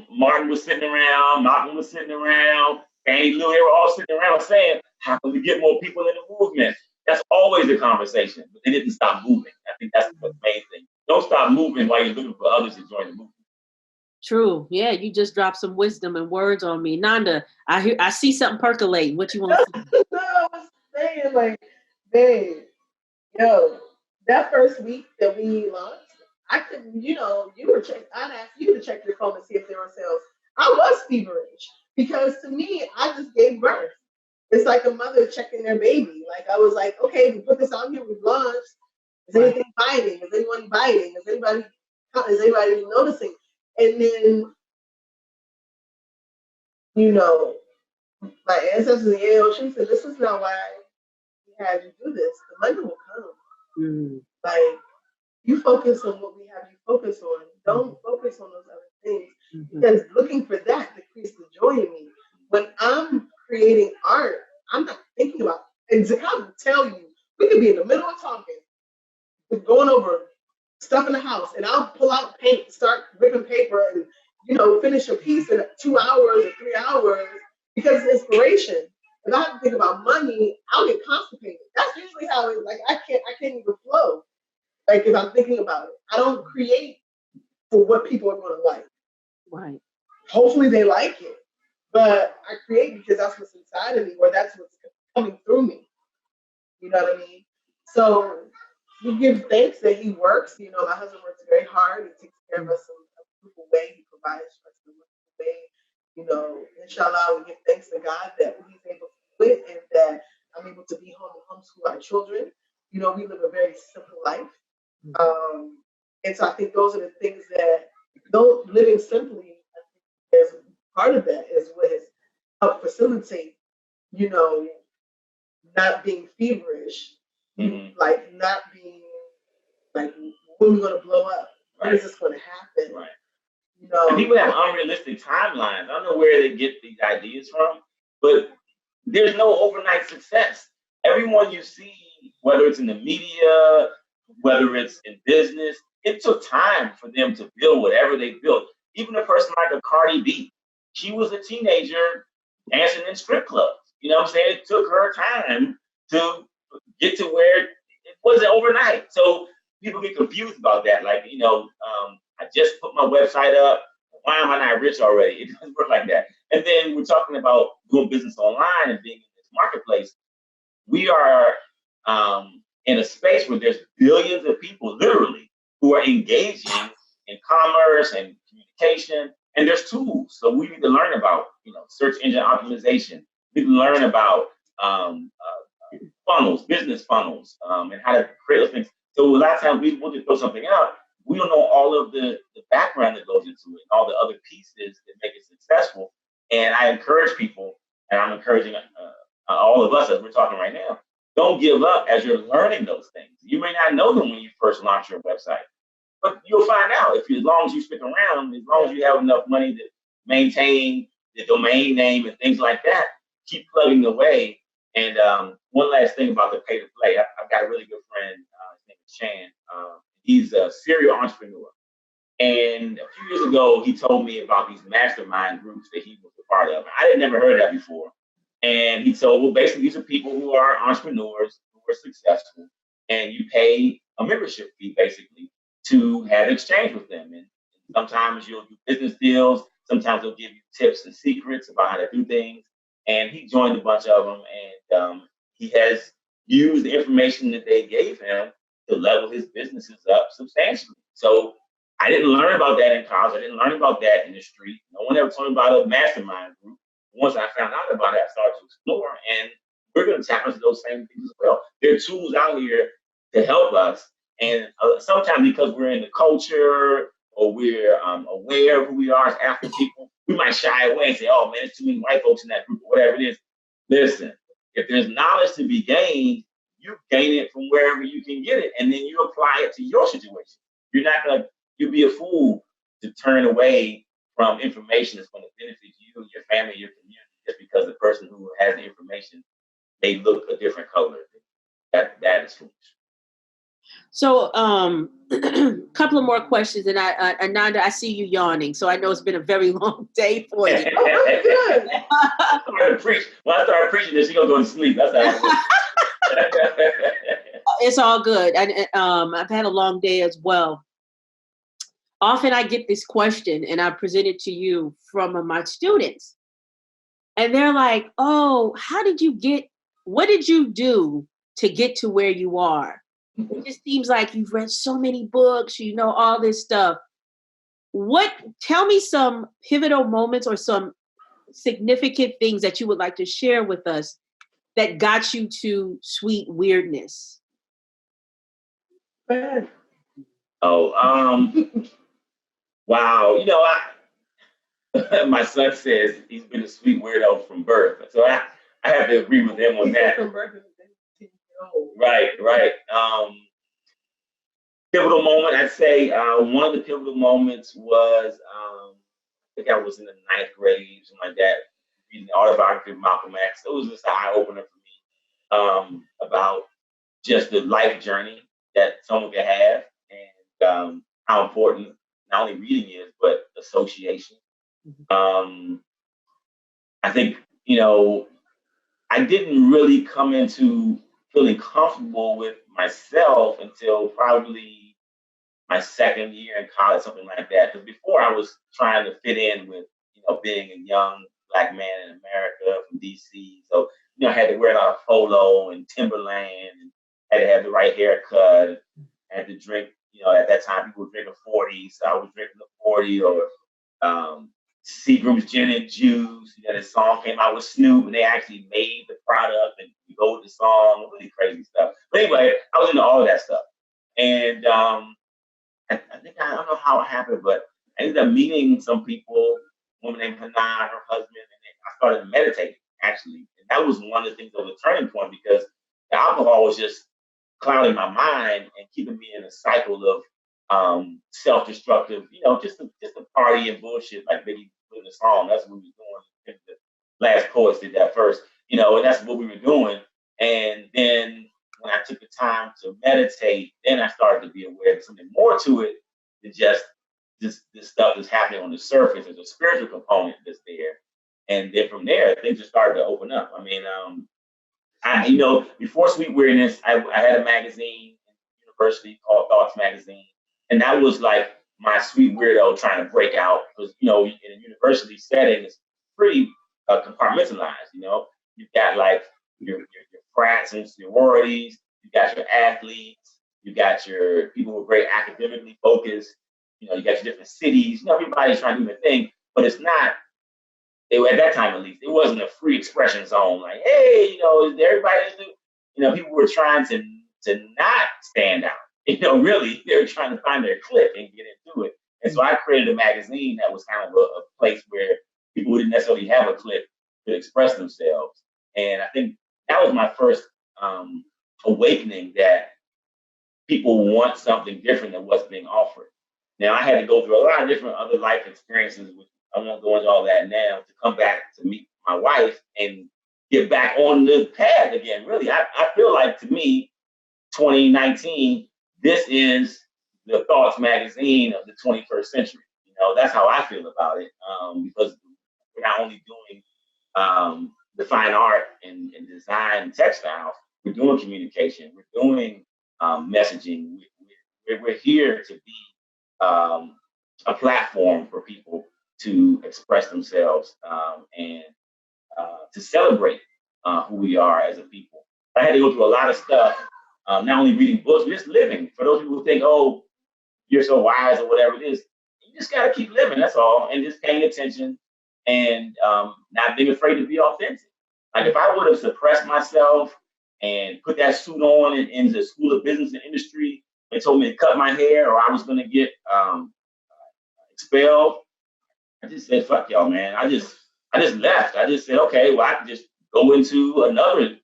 Martin was sitting around, Malcolm was sitting around, Annie Lou, they were all sitting around saying, how can we get more people in the movement? That's always a conversation, but they didn't stop moving. I think that's the main thing. Don't stop moving while you're looking for others to join the movement. True. Yeah, you just dropped some wisdom and words on me. Nanda, I see something percolating. What you want to say? No, I was saying, like, babe, that first week that we launched, I couldn't, I'd ask you to check your phone and see if there were sales. I was feverish because to me, I just gave birth. It's like a mother checking their baby. Like, I was like, okay, we put this out here, we've launched. Is anything biting? Is anyone biting? Is anybody noticing? And then, my ancestors in Yale, she said, this is not why we had you do this. The money will come. Mm. Like, you focus on what we have you focus on. Don't focus on those other things. Mm-hmm. Because looking for that decreases the joy in me. When I'm creating art, I'm not thinking about it. And Zaccai will tell you, we could be in the middle of talking, going over stuff in the house, and I'll pull out paint, start ripping paper, and finish a piece in 2 hours or 3 hours because it's inspiration. If I have to think about money, I'll get constipated. That's usually how it's like. I can't even flow. Like, if I'm thinking about it, I don't create for what people are going to like. Right. Hopefully they like it, but I create because that's what's inside of me, or that's what's coming through me. You know what I mean? So we give thanks that he works. My husband works very hard. He takes care of us in a beautiful way. He provides for us in a beautiful way. Inshallah, we give thanks to God that he's able to do it and that I'm able to be home and homeschool our children. We live a very simple life. And so I think those are the things that, though living simply, is part of that, is what has helped facilitate, not being feverish, like not being like, when are we going to blow up? When is this going to happen? Right. And people have unrealistic timelines. I don't know where they get these ideas from, but there's no overnight success. Everyone you see, whether it's in the media, whether it's in business, it took time for them to build whatever they built. Even a person like a Cardi B, she was a teenager dancing in strip clubs. You know what I'm saying? It took her time to get to where it wasn't overnight. So people get confused about that. Like, I just put my website up. Why am I not rich already? It doesn't work like that. And then we're talking about doing business online and being in this marketplace. We are in a space where there's billions of people, literally, who are engaging in commerce and communication, and there's tools. So we need to learn about, search engine optimization. We need to learn about funnels, business funnels, and how to create those things. So a lot of times we'll just throw something out. We don't know all of the background that goes into it, and all the other pieces that make it successful. And I encourage people, and I'm encouraging all of us as we're talking right now, don't give up as you're learning those things. You may not know them when you first launch your website, but you'll find out as long as you stick around, as long as you have enough money to maintain the domain name and things like that, keep plugging away. And one last thing about the pay to play, I've got a really good friend, his name is Chan. He's a serial entrepreneur. And a few years ago, he told me about these mastermind groups that he was a part of. I had never heard of that before. And he told, well, basically, these are people who are entrepreneurs, who are successful, and you pay a membership fee, basically, to have exchange with them. And sometimes you'll do business deals. Sometimes they'll give you tips and secrets about how to do things. And he joined a bunch of them, and he has used the information that they gave him to level his businesses up substantially. So I didn't learn about that in college. I didn't learn about that in the street. No one ever told me about a mastermind group. Once I found out about it, I started to explore, and we're going to tap into those same things as well. There are tools out here to help us, and sometimes because we're in the culture or we're aware of who we are as African people, we might shy away and say, oh man, there's too many white folks in that group, or whatever it is. Listen, if there's knowledge to be gained, you gain it from wherever you can get it, and then you apply it to your situation. You'd be a fool to turn away from information that's going to benefit you, your family, your community, just because the person who has the information, they look a different color. That is foolish. So, couple of more questions, and Ananda, I see you yawning, so I know it's been a very long day for you. I started to preach. When I started preaching this, she gonna go to sleep. That's how It's all good. And I've had a long day as well. Often I get this question, and I present it to you from my students, and they're like, "Oh, what did you do to get to where you are?" It just seems like you've read so many books, you know, all this stuff. Tell me some pivotal moments or some significant things that you would like to share with us that got you to Sweetwyrdness. Wow. You know, my son says he's been a sweet weirdo from birth. So I have to agree with him on that. Right. Pivotal moment, I'd say one of the pivotal moments was, I think I was in the 9th grade, something like that, reading the autobiography of Malcolm X. It was just an eye-opener for me about just the life journey that someone could have, and how important not only reading is, but association. I think, you know, I didn't really come into feeling comfortable with myself until probably my 2nd year in college, something like that. Because before I was trying to fit in with, you know, being a young Black man in America from DC. So, you know, I had to wear a lot of polo and Timberland, and had to have the right haircut, had to drink, you know, at that time people were drinking 40, so I was drinking the 40, or Seagram's gin and juice. You know, this song came out with Snoop, and they actually made the product and you go with the song, really crazy stuff. But anyway, I was into all of that stuff. And I think, I don't know how it happened, but I ended up meeting some people, a woman named Hana, her husband, and I started meditating, actually. And that was one of the things that was a turning point, because the alcohol was just clouding my mind and keeping me in a cycle of self-destructive, you know, just a party and bullshit, like Biggie put in the song. That's what we were doing. The Last Poets did that first, you know, and that's what we were doing. And then when I took the time to meditate, then I started to be aware there's something more to it than just this stuff that's happening on the surface. There's a spiritual component that's there. And then from there, things just started to open up. I mean, you know, before Sweetwyrdness, I had a magazine in university called Thoughts Magazine. And that was like my sweet weirdo trying to break out, because, you know, in a university setting, it's pretty compartmentalized. You know, you've got like your frats and sororities, you got your athletes, you got your people who are very academically focused, you know, you got your different cities, you know, everybody's trying to do their thing, but it's not, at that time at least, it wasn't a free expression zone. Like, hey, you know, everybody, you know, people were trying to not stand out. You know, really, they were trying to find their clique and get into it. And so I created a magazine that was kind of a place where people who didn't necessarily have a clique could express themselves. And I think that was my first awakening that people want something different than what's being offered. Now, I had to go through a lot of different other life experiences, which I won't go into all that now, to come back to meet my wife and get back on the path again. Really, I feel like, to me, 2019, this is the Thoughts magazine of the 21st century. You know, that's how I feel about it, because we're not only doing the fine art and design and textiles, we're doing communication, we're doing messaging. We're here to be a platform for people to express themselves and to celebrate who we are as a people. I had to go through a lot of stuff. Not only reading books, but just living. For those people who think, oh, you're so wise or whatever it is, you just got to keep living, that's all, and just paying attention and not being afraid to be authentic. Like, if I would have suppressed myself and put that suit on in the School of Business and Industry, they told me to cut my hair or I was going to get expelled, I just said, fuck y'all, man. I just left. I just said, okay, well, I can just go into another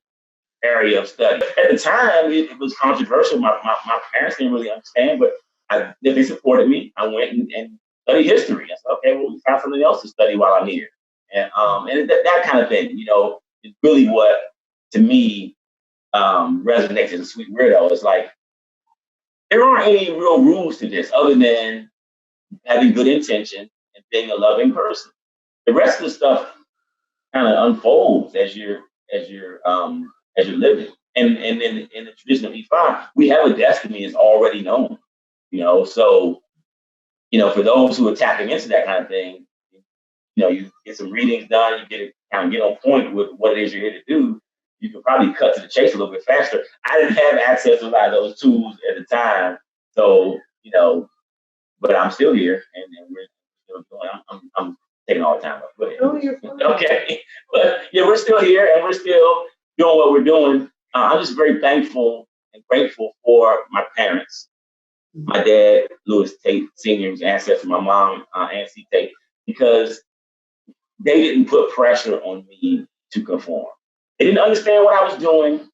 area of study. At the time, it was controversial. My parents didn't really understand, but they supported me. I went and studied history. I said, okay, well, we found something else to study while I'm here. And that kind of thing, is really what, to me, resonates as a sweet weirdo. It's like, there aren't any real rules to this other than having good intention and being a loving person. The rest of the stuff kind of unfolds as you're living. And in the tradition of E5, we have a destiny that's already known. So for those who are tapping into that kind of thing, you get some readings done, you get on point with what it is you're here to do. You can probably cut to the chase a little bit faster. I didn't have access to a lot of those tools at the time, so but I'm still here, and we're still doing. I'm taking all the time up. Go ahead. Oh, you're fine. Okay, but yeah, we're still here, and we're still doing what we're doing. I'm just very thankful and grateful for my parents. My dad, Louis Tate Sr., was ancestor. My mom, Nancy Tate, because they didn't put pressure on me to conform. They didn't understand what I was doing.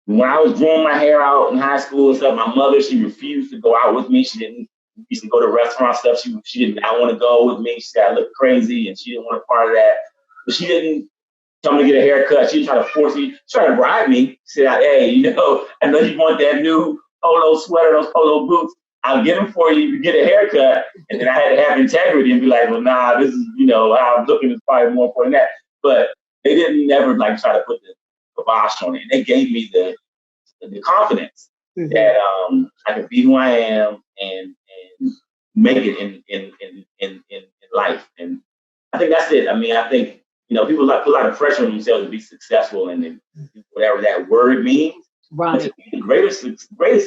When I was growing my hair out in high school and stuff, my mother, she refused to go out with me. She didn't used to go to restaurant stuff. She did not want to go with me. She said I looked crazy and she didn't want a part of that. But she didn't tell me to get a haircut. She was trying to force me, trying to bribe me. She said, hey, I know you want that new polo sweater, those polo boots. I'll get them for you. You get a haircut. And then I had to have integrity and be like, well, nah, this is, how I'm looking is probably more important than that. But they didn't never try to put the kibosh on it. And they gave me the confidence that I could be who I am and make it in life. And I think that's it. I mean, I think, people put a lot of pressure on themselves to be successful and whatever that word means. Right. But to me, the greatest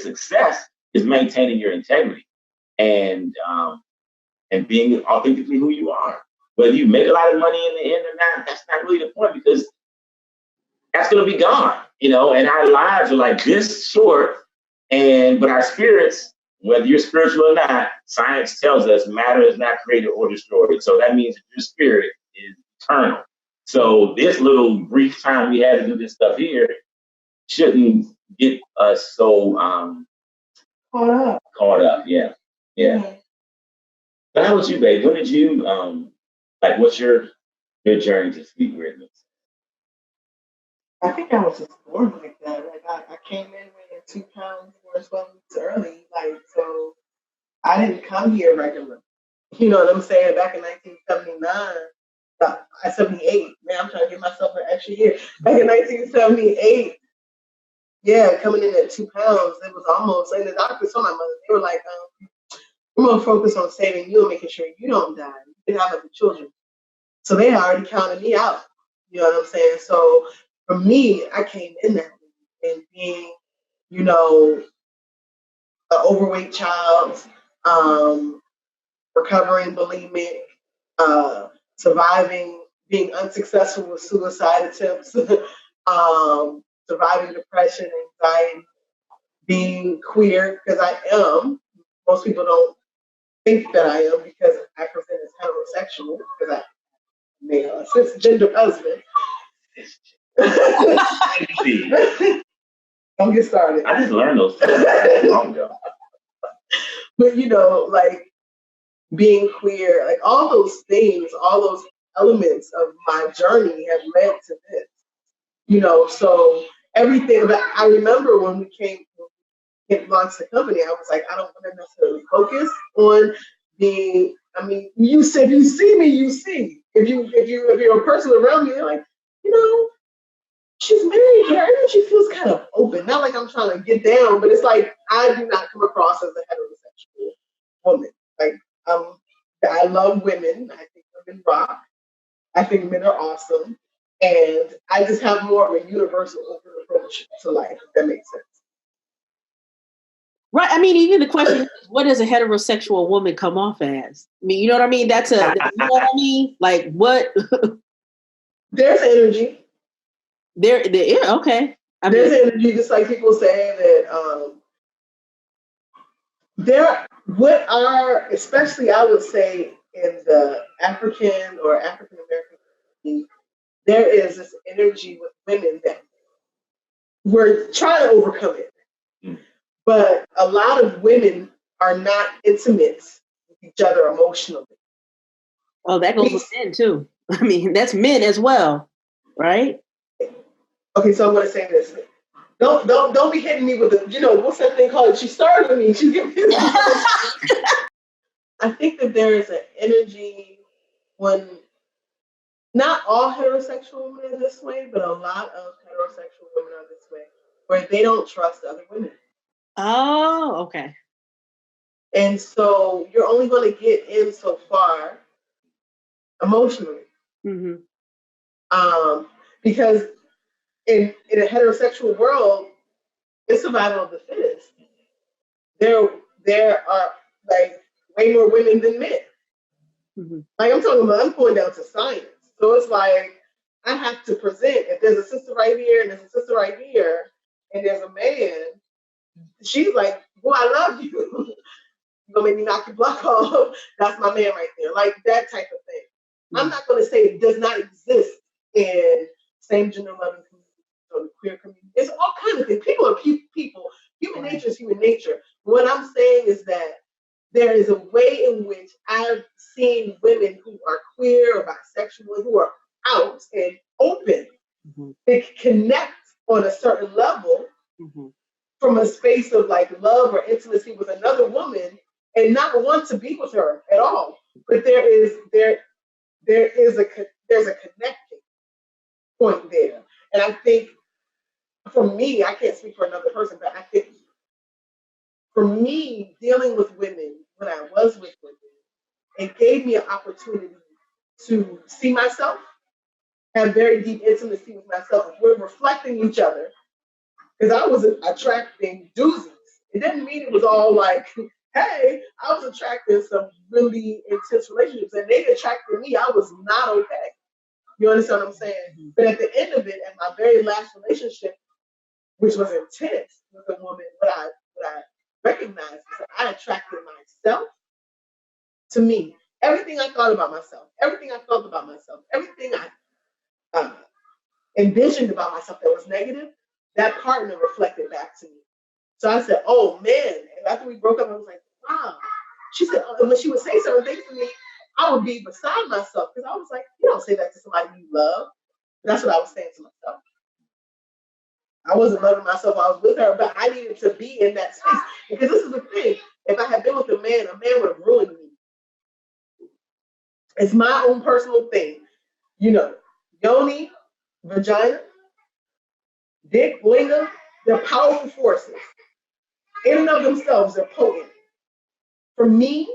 success is maintaining your integrity and being authentically who you are. Whether you make a lot of money in the end or not, that's not really the point, because that's going to be gone, and our lives are like this short. But our spirits, whether you're spiritual or not, science tells us matter is not created or destroyed. So that means that your spirit is eternal. So this little brief time we had to do this stuff here shouldn't get us so caught up. Yeah. But how about you, babe? When did you what's your journey to Sweetwyrdness? I think I was just born like that. Like I came in weighing 2 pounds 12 weeks early. So I didn't come here regular. You know what I'm saying? Back in 1979, 78. Man, I'm trying to give myself an extra year. Back in 1978, coming in at 2 pounds, it was almost. And the doctors told my mother, they were like, "We're gonna focus on saving you and making sure you don't die. You can have other children." So they already counted me out. You know what I'm saying? So for me, I came in that and being, an overweight child, recovering bulimic, surviving, being unsuccessful with suicide attempts, surviving depression, anxiety, being queer, because I am. Most people don't think that I am because I present as heterosexual, because I made a cisgender husband. Don't get started. I just learned those things long ago. But being queer, all those things, all those elements of my journey have led to this. So everything that I remember when we launched the company, I was like, I don't want to necessarily focus on being. I mean, you said you see me, you see. If you're a person around me, you're like, she's married here. She feels kind of open. Not like I'm trying to get down, but it's like I do not come across as a heterosexual woman. I love women. I think women rock. I think men are awesome. And I just have more of a universal open approach to life, if that makes sense. Right. I mean, even the question is, what does a heterosexual woman come off as? I mean, you know what I mean? You know what I mean? Like what? There's energy. Okay. There's energy, just like people say that especially I would say in the African or African American community, there is this energy with women that we're trying to overcome it. But a lot of women are not intimate with each other emotionally. Oh, that goes with men too. I mean, that's men as well, right? Okay, so I'm going to say this. Don't be hitting me with the, what's that thing called? She started me. She's giving me I think that there is an energy when not all heterosexual women are this way, but a lot of heterosexual women are this way, where they don't trust other women. Oh, okay. And so you're only going to get in so far emotionally. Mm-hmm. Because in a heterosexual world, it's survival of the fittest. There are like way more women than men. Mm-hmm. Like I'm going down to science. So it's like I have to present. If there's a sister right here and there's a sister right here, and there's a man, she's like, "Boy, I love you. You gonna make me knock your block off?" That's my man right there. Like that type of thing. Mm-hmm. I'm not going to say it does not exist in same gender loving communities or the queer community. It's all kinds of things. People are people. Human nature is human nature. What I'm saying is that there is a way in which I've seen women who are queer or bisexual who are out and open. Mm-hmm. They connect on a certain level mm-hmm. from a space of like love or intimacy with another woman and not want to be with her at all. But there's a connecting point there. And I think for me, I can't speak for another person, but I think for me, dealing with women when I was with women, it gave me an opportunity to see myself, have very deep intimacy with myself. We're reflecting each other because I was attracting doozies. It didn't mean it was all like, hey, I was attracting some really intense relationships and they attracted me. I was not okay. You understand what I'm saying? Mm-hmm. But at the end of it, at my very last relationship, which was intense with a woman, what I recognized is that I attracted myself to me. Everything I thought about myself, everything I felt about myself, everything I envisioned about myself that was negative, that partner reflected back to me. So I said, oh man. And after we broke up, I was like, wow. She said, when she would say certain things to me, I would be beside myself because I was like, you don't say that to somebody you love. That's what I was saying to myself. I wasn't loving myself. I was with her, but I needed to be in that space. Because this is the thing. If I had been with a man would have ruined me. It's my own personal thing. Yoni, vagina, dick, lingam, they're powerful forces. In and of themselves, they're potent. For me,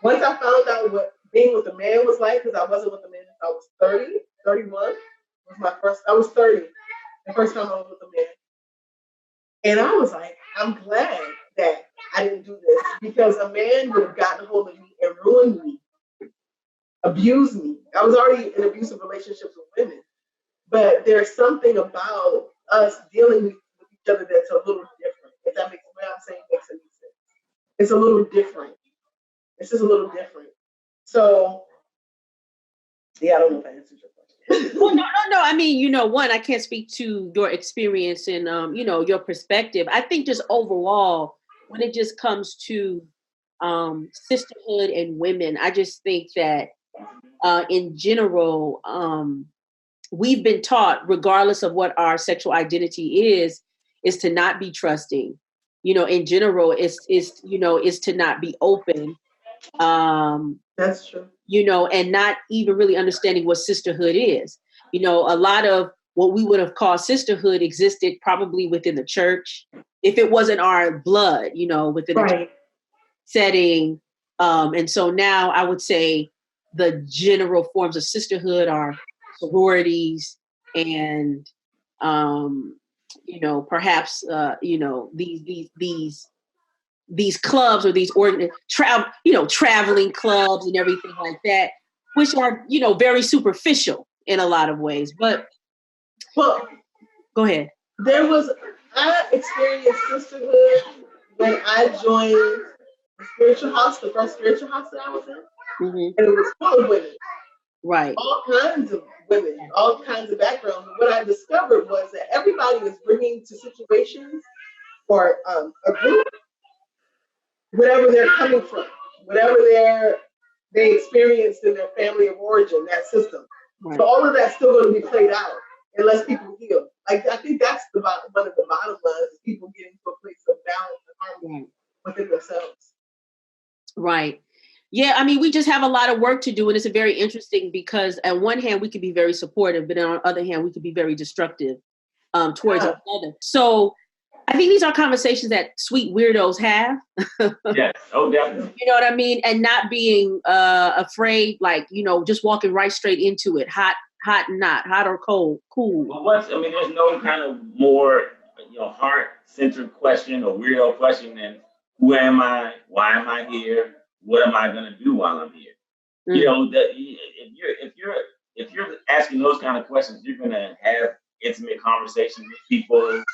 once I found out what being with a man was like, because I wasn't with a man until I was 30, 31, was my first, I was 30, the first time I was with a man. And I was like, I'm glad that I didn't do this because a man would have gotten a hold of me and ruined me, abused me. I was already in abusive relationships with women, but there's something about us dealing with each other that's a little different. If that makes what I'm saying makes any sense. It's a little different. It's just a little different. So, yeah, I don't know if I answered your question. Well, no. I mean, one, I can't speak to your experience and, your perspective. I think just overall, when it just comes to sisterhood and women, I just think that in general, we've been taught, regardless of what our sexual identity is to not be trusting. In general, is to not be open. That's true. And not even really understanding what sisterhood is. A lot of what we would have called sisterhood existed probably within the church, if it wasn't our blood, within the church setting. And so now I would say the general forms of sisterhood are sororities and, perhaps, these clubs or these traveling clubs and everything like that, which are, very superficial in a lot of ways. But, well, go ahead. I experienced sisterhood when I joined the spiritual house, the first spiritual house that I was in. And it was full of women. Right. All kinds of women, all kinds of backgrounds. And what I discovered was that everybody is bringing to situations or a group, whatever they're coming from, whatever they experienced in their family of origin, that system. Right. So all of that's still going to be played out unless people heal. Like, I think that's one of the bottom lines, is people getting to a place of balance and harmony within themselves. Right. Yeah, I mean, we just have a lot of work to do, and it's very interesting because on one hand, we could be very supportive, but on the other hand, we could be very destructive towards each other. So I think these are conversations that sweet weirdos have. Yes. Oh, definitely. You know what I mean? And not being afraid, like, just walking right straight into it. Hot, not hot or cold, cool. Well, there's no kind of more, heart-centered question or weirdo question than who am I? Why am I here? What am I going to do while I'm here? If you're asking those kind of questions, you're going to have intimate conversations with people.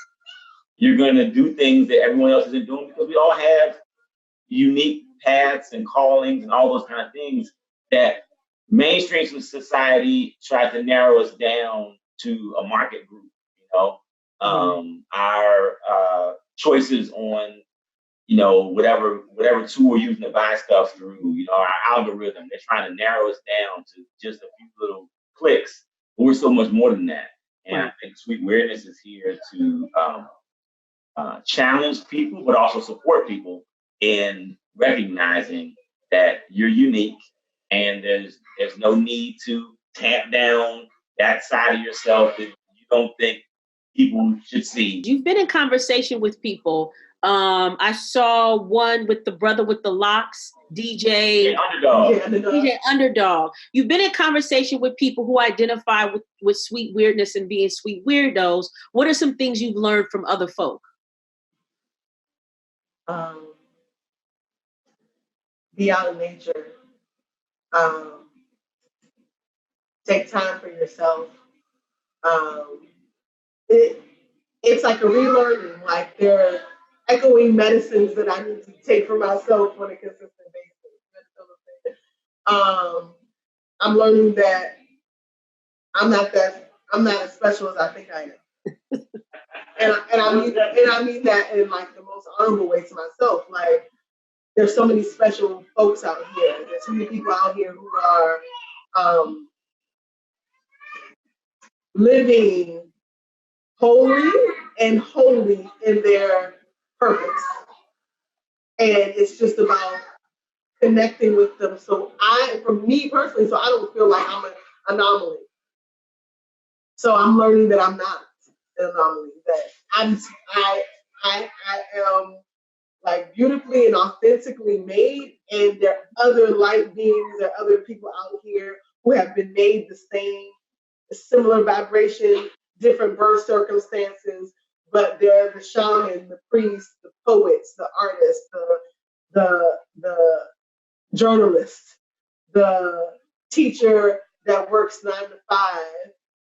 You're going to do things that everyone else isn't doing, because we all have unique paths and callings and all those kind of things that mainstream society tries to narrow us down to a market group. Our choices on whatever tool we're using to buy stuff through, our algorithm, they're trying to narrow us down to just a few little clicks. But we're so much more than that. And I think Sweetwyrdness is here to challenge people, but also support people in recognizing that you're unique, and there's no need to tamp down that side of yourself that you don't think people should see. You've been in conversation with people. I saw one with the brother with the locks, DJ Underdog. You've been in conversation with people who identify with Sweetwyrdness and being sweet weirdos. What are some things you've learned from other folk? Be out of nature. Take time for yourself. It's like a relearning. Like, there are echoing medicines that I need to take for myself on a consistent basis. I'm learning that I'm not as special as I think I am. and I mean that in like the most honorable way to myself. Like, there's so many special folks out here. There's so many people out here who are living holy in their purpose. And it's just about connecting with them. So for me personally, so I don't feel like I'm an anomaly. So I'm learning that I'm not an anomaly, that I am like beautifully and authentically made, and there are other light beings, there are other people out here who have been made the same, similar vibration, different birth circumstances, but they're the shaman, the priest, the poets, the artists, the journalist, the teacher that works 9 to 5,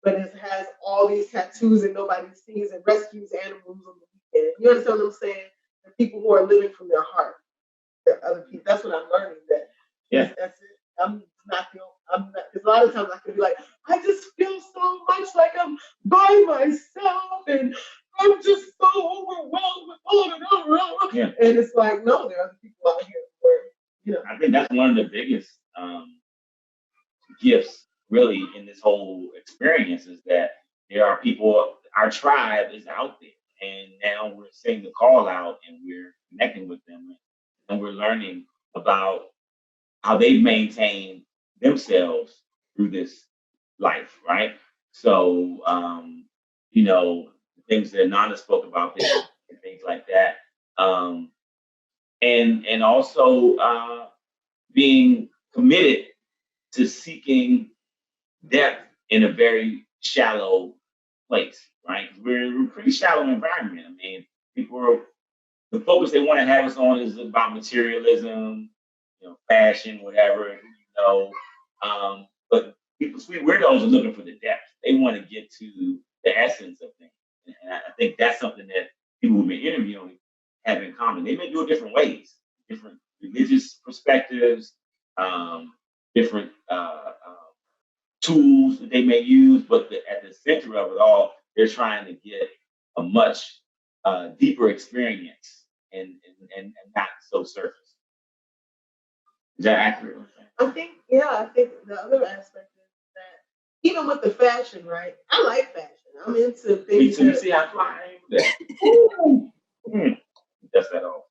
but has all these tattoos and nobody sees, and rescues animals on the weekend. You understand what I'm saying? The people who are living from their heart. There are other people. That's what I'm learning. That's it. I'm not. Because a lot of times I can be like, I just feel so much like I'm by myself, and I'm just so overwhelmed with all of it. And it's like, no, there are other people out here where, I think that's one of the biggest gifts, really, in this whole experience, is that there are people. Our tribe is out there. And now we're seeing the call out, and we're connecting with them, and we're learning about how they've maintained themselves through this life, right? So, the things that Ananda spoke about there, and things like that, and also being committed to seeking depth in a very shallow place, right? We're in a pretty shallow environment. I mean, the focus they want to have us on is about materialism, fashion, whatever, but sweet weirdos are looking for the depth. They want to get to the essence of things. And I think that's something that people who've been interviewing have in common. They may do it different ways, different religious perspectives, different tools that they may use, but at the center of it all, they're trying to get a much deeper experience and not so surface. Is that accurate? I think the other aspect is that even with the fashion, right? I like fashion. I'm into things. Me too. You see how flying that? That's that all.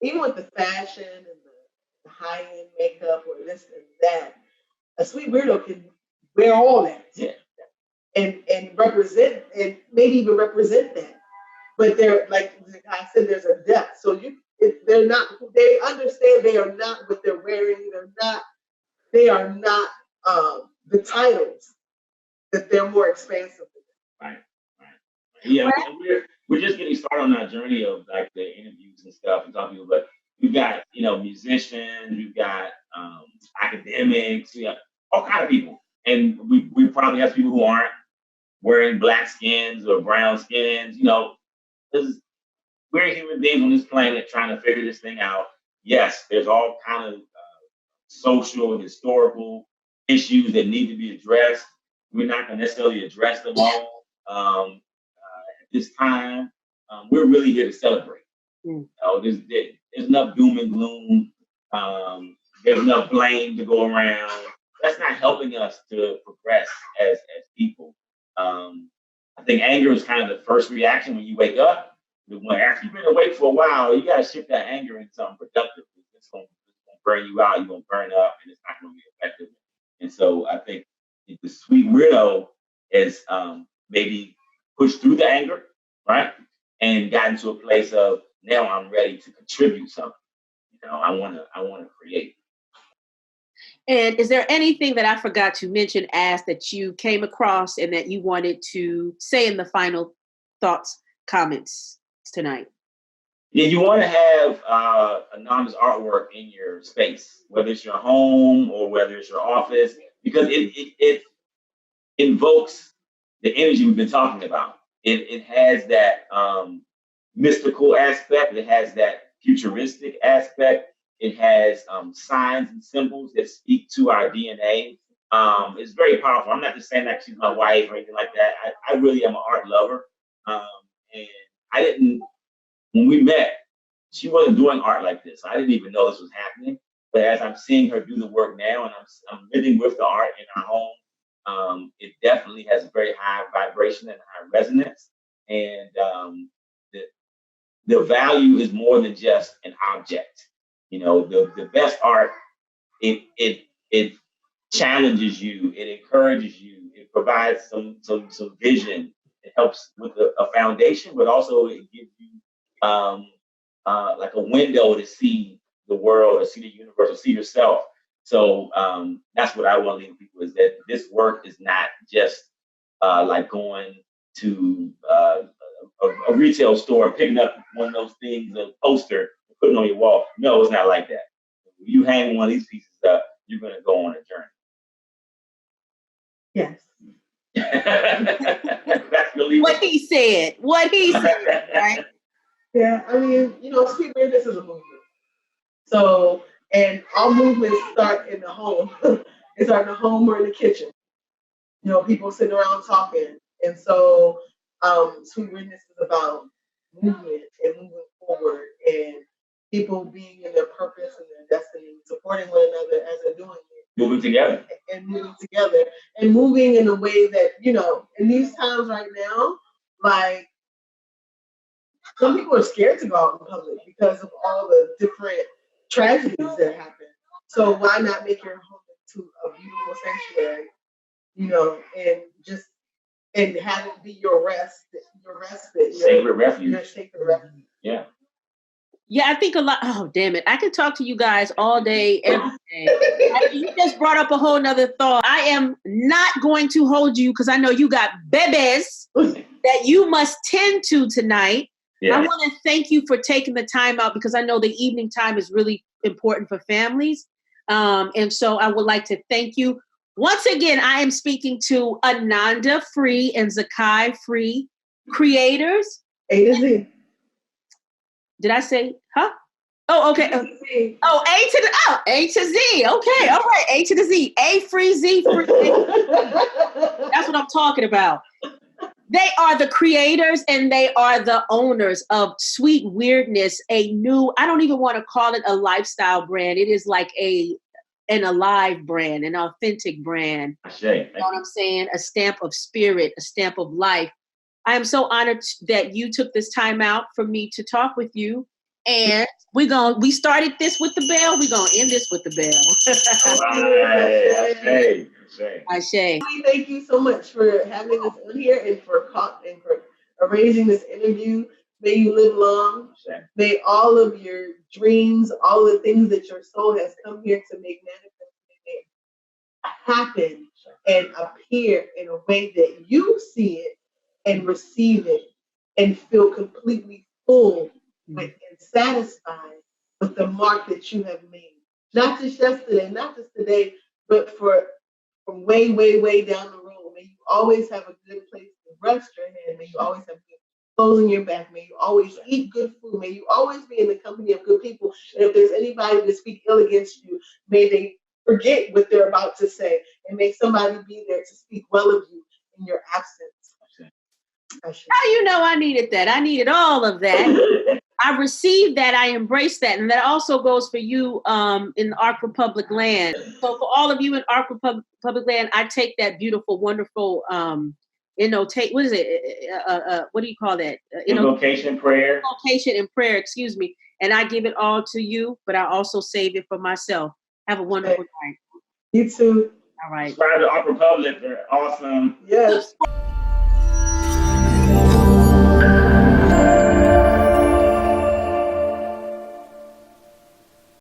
Even with the fashion and the high-end makeup or this and that, a sweet weirdo can wear all that. Yeah. And represent, and maybe even represent that. But they're, like I said, there's a depth. So they're not, they understand they are not what they're wearing. They are not the titles, that they're more expansive. Right. Yeah, we're just getting started on our journey of like the interviews and stuff and talking to people, but we've got, musicians, we've got academics, we got all kind of people. And we probably have people who aren't wearing black skins or brown skins, because we're human beings on this planet trying to figure this thing out. Yes, there's all kind of social and historical issues that need to be addressed. We're not going to necessarily address them all at this time. We're really here to celebrate. There's enough doom and gloom. There's enough blame to go around. That's not helping us to progress as people. I think anger is kind of the first reaction when you wake up. After you've been awake for a while, you got to shift that anger into something productive. It's going to burn you out. You're going to burn up, and it's not going to be effective. And so I think the sweet weirdo has maybe pushed through the anger, right, and gotten to a place of now I'm ready to contribute something. I want to create. And is there anything that I forgot to mention, that you came across and that you wanted to say in the final thoughts, comments tonight? Yeah, you want to have Ananda's artwork in your space, whether it's your home or whether it's your office, because it invokes the energy we've been talking about. It has that mystical aspect. It has that futuristic aspect. It has signs and symbols that speak to our DNA. It's very powerful. I'm not just saying that she's my wife or anything like that. I really am an art lover. And I didn't, when we met, she wasn't doing art like this. I didn't even know this was happening. But as I'm seeing her do the work now and I'm living with the art in our home, it definitely has a very high vibration and high resonance. And the value is more than just an object. The best art, it challenges you, it encourages you, it provides some vision. It helps with a foundation, but also it gives you like a window to see the world, or see the universe, or see yourself. So that's what I want to leave people, is that this work is not just like going to a retail store, picking up one of those things, a poster, and putting it on your wall. No, it's not like that. When you hang one of these pieces up, you're going to go on a journey. Yes. That's really what he said, right? Yeah, I mean, Sweetwyrdness is a movement. So, and all movements start in the home. It starts in the home or in the kitchen. People sitting around talking. And so, Sweetwyrdness is about movement and moving forward, and people being in their purpose and their destiny, supporting one another as they're doing it. Moving together. And moving in a way that, in these times right now, like, some people are scared to go out in public because of all the different tragedies that happen. So why not make your home into a beautiful sanctuary, and have it be your respite, sacred refuge. Your sacred refuge. Yeah. Yeah, I think a lot. Oh, damn it. I could talk to you guys all day, every day. You just brought up a whole nother thought. I am not going to hold you because I know you got babies that you must tend to tonight. Yeah. I want to thank you for taking the time out, because I know the evening time is really important for families. And so I would like to thank you. Once again, I am speaking to Ananda Free and Zaccai Free, creators. A to Z. Did I say, huh? Oh, okay. Oh, A to Z. Okay, all right. A to the Z. A free, Z free. That's what I'm talking about. They are the creators and they are the owners of Sweetwyrdness, a new, I don't even want to call it a lifestyle brand. It is like an alive brand, an authentic brand. You know what I'm saying? A stamp of spirit, a stamp of life. I am so honored that you took this time out for me to talk with you. And we started this with the bell. We're going to end this with the bell. Ashe. Thank you so much for having us on here and for arranging this interview. May you live long. May all of your dreams, all the things that your soul has come here to make manifest, happen and appear in a way that you see it and receive it and feel completely full and satisfied with the mark that you have made. Not just yesterday, not just today, but from way, way, way down the road. May you always have a good place to rest your head. May you always have good clothes on your back. May you always eat good food. May you always be in the company of good people. And if there's anybody to speak ill against you, may they forget what they're about to say. And may somebody be there to speak well of you in your absence. How you know I needed that? I needed all of that. I received that. I embraced that. And that also goes for you in Ark Republic land. So for all of you in Ark Republic land, I take that beautiful, wonderful, what is it? What do you call that? Invocation prayer. Invocation and prayer, excuse me. And I give it all to you, but I also save it for myself. Have a wonderful night. You too. All right. Subscribe to Ark Republic. They're awesome. Yes.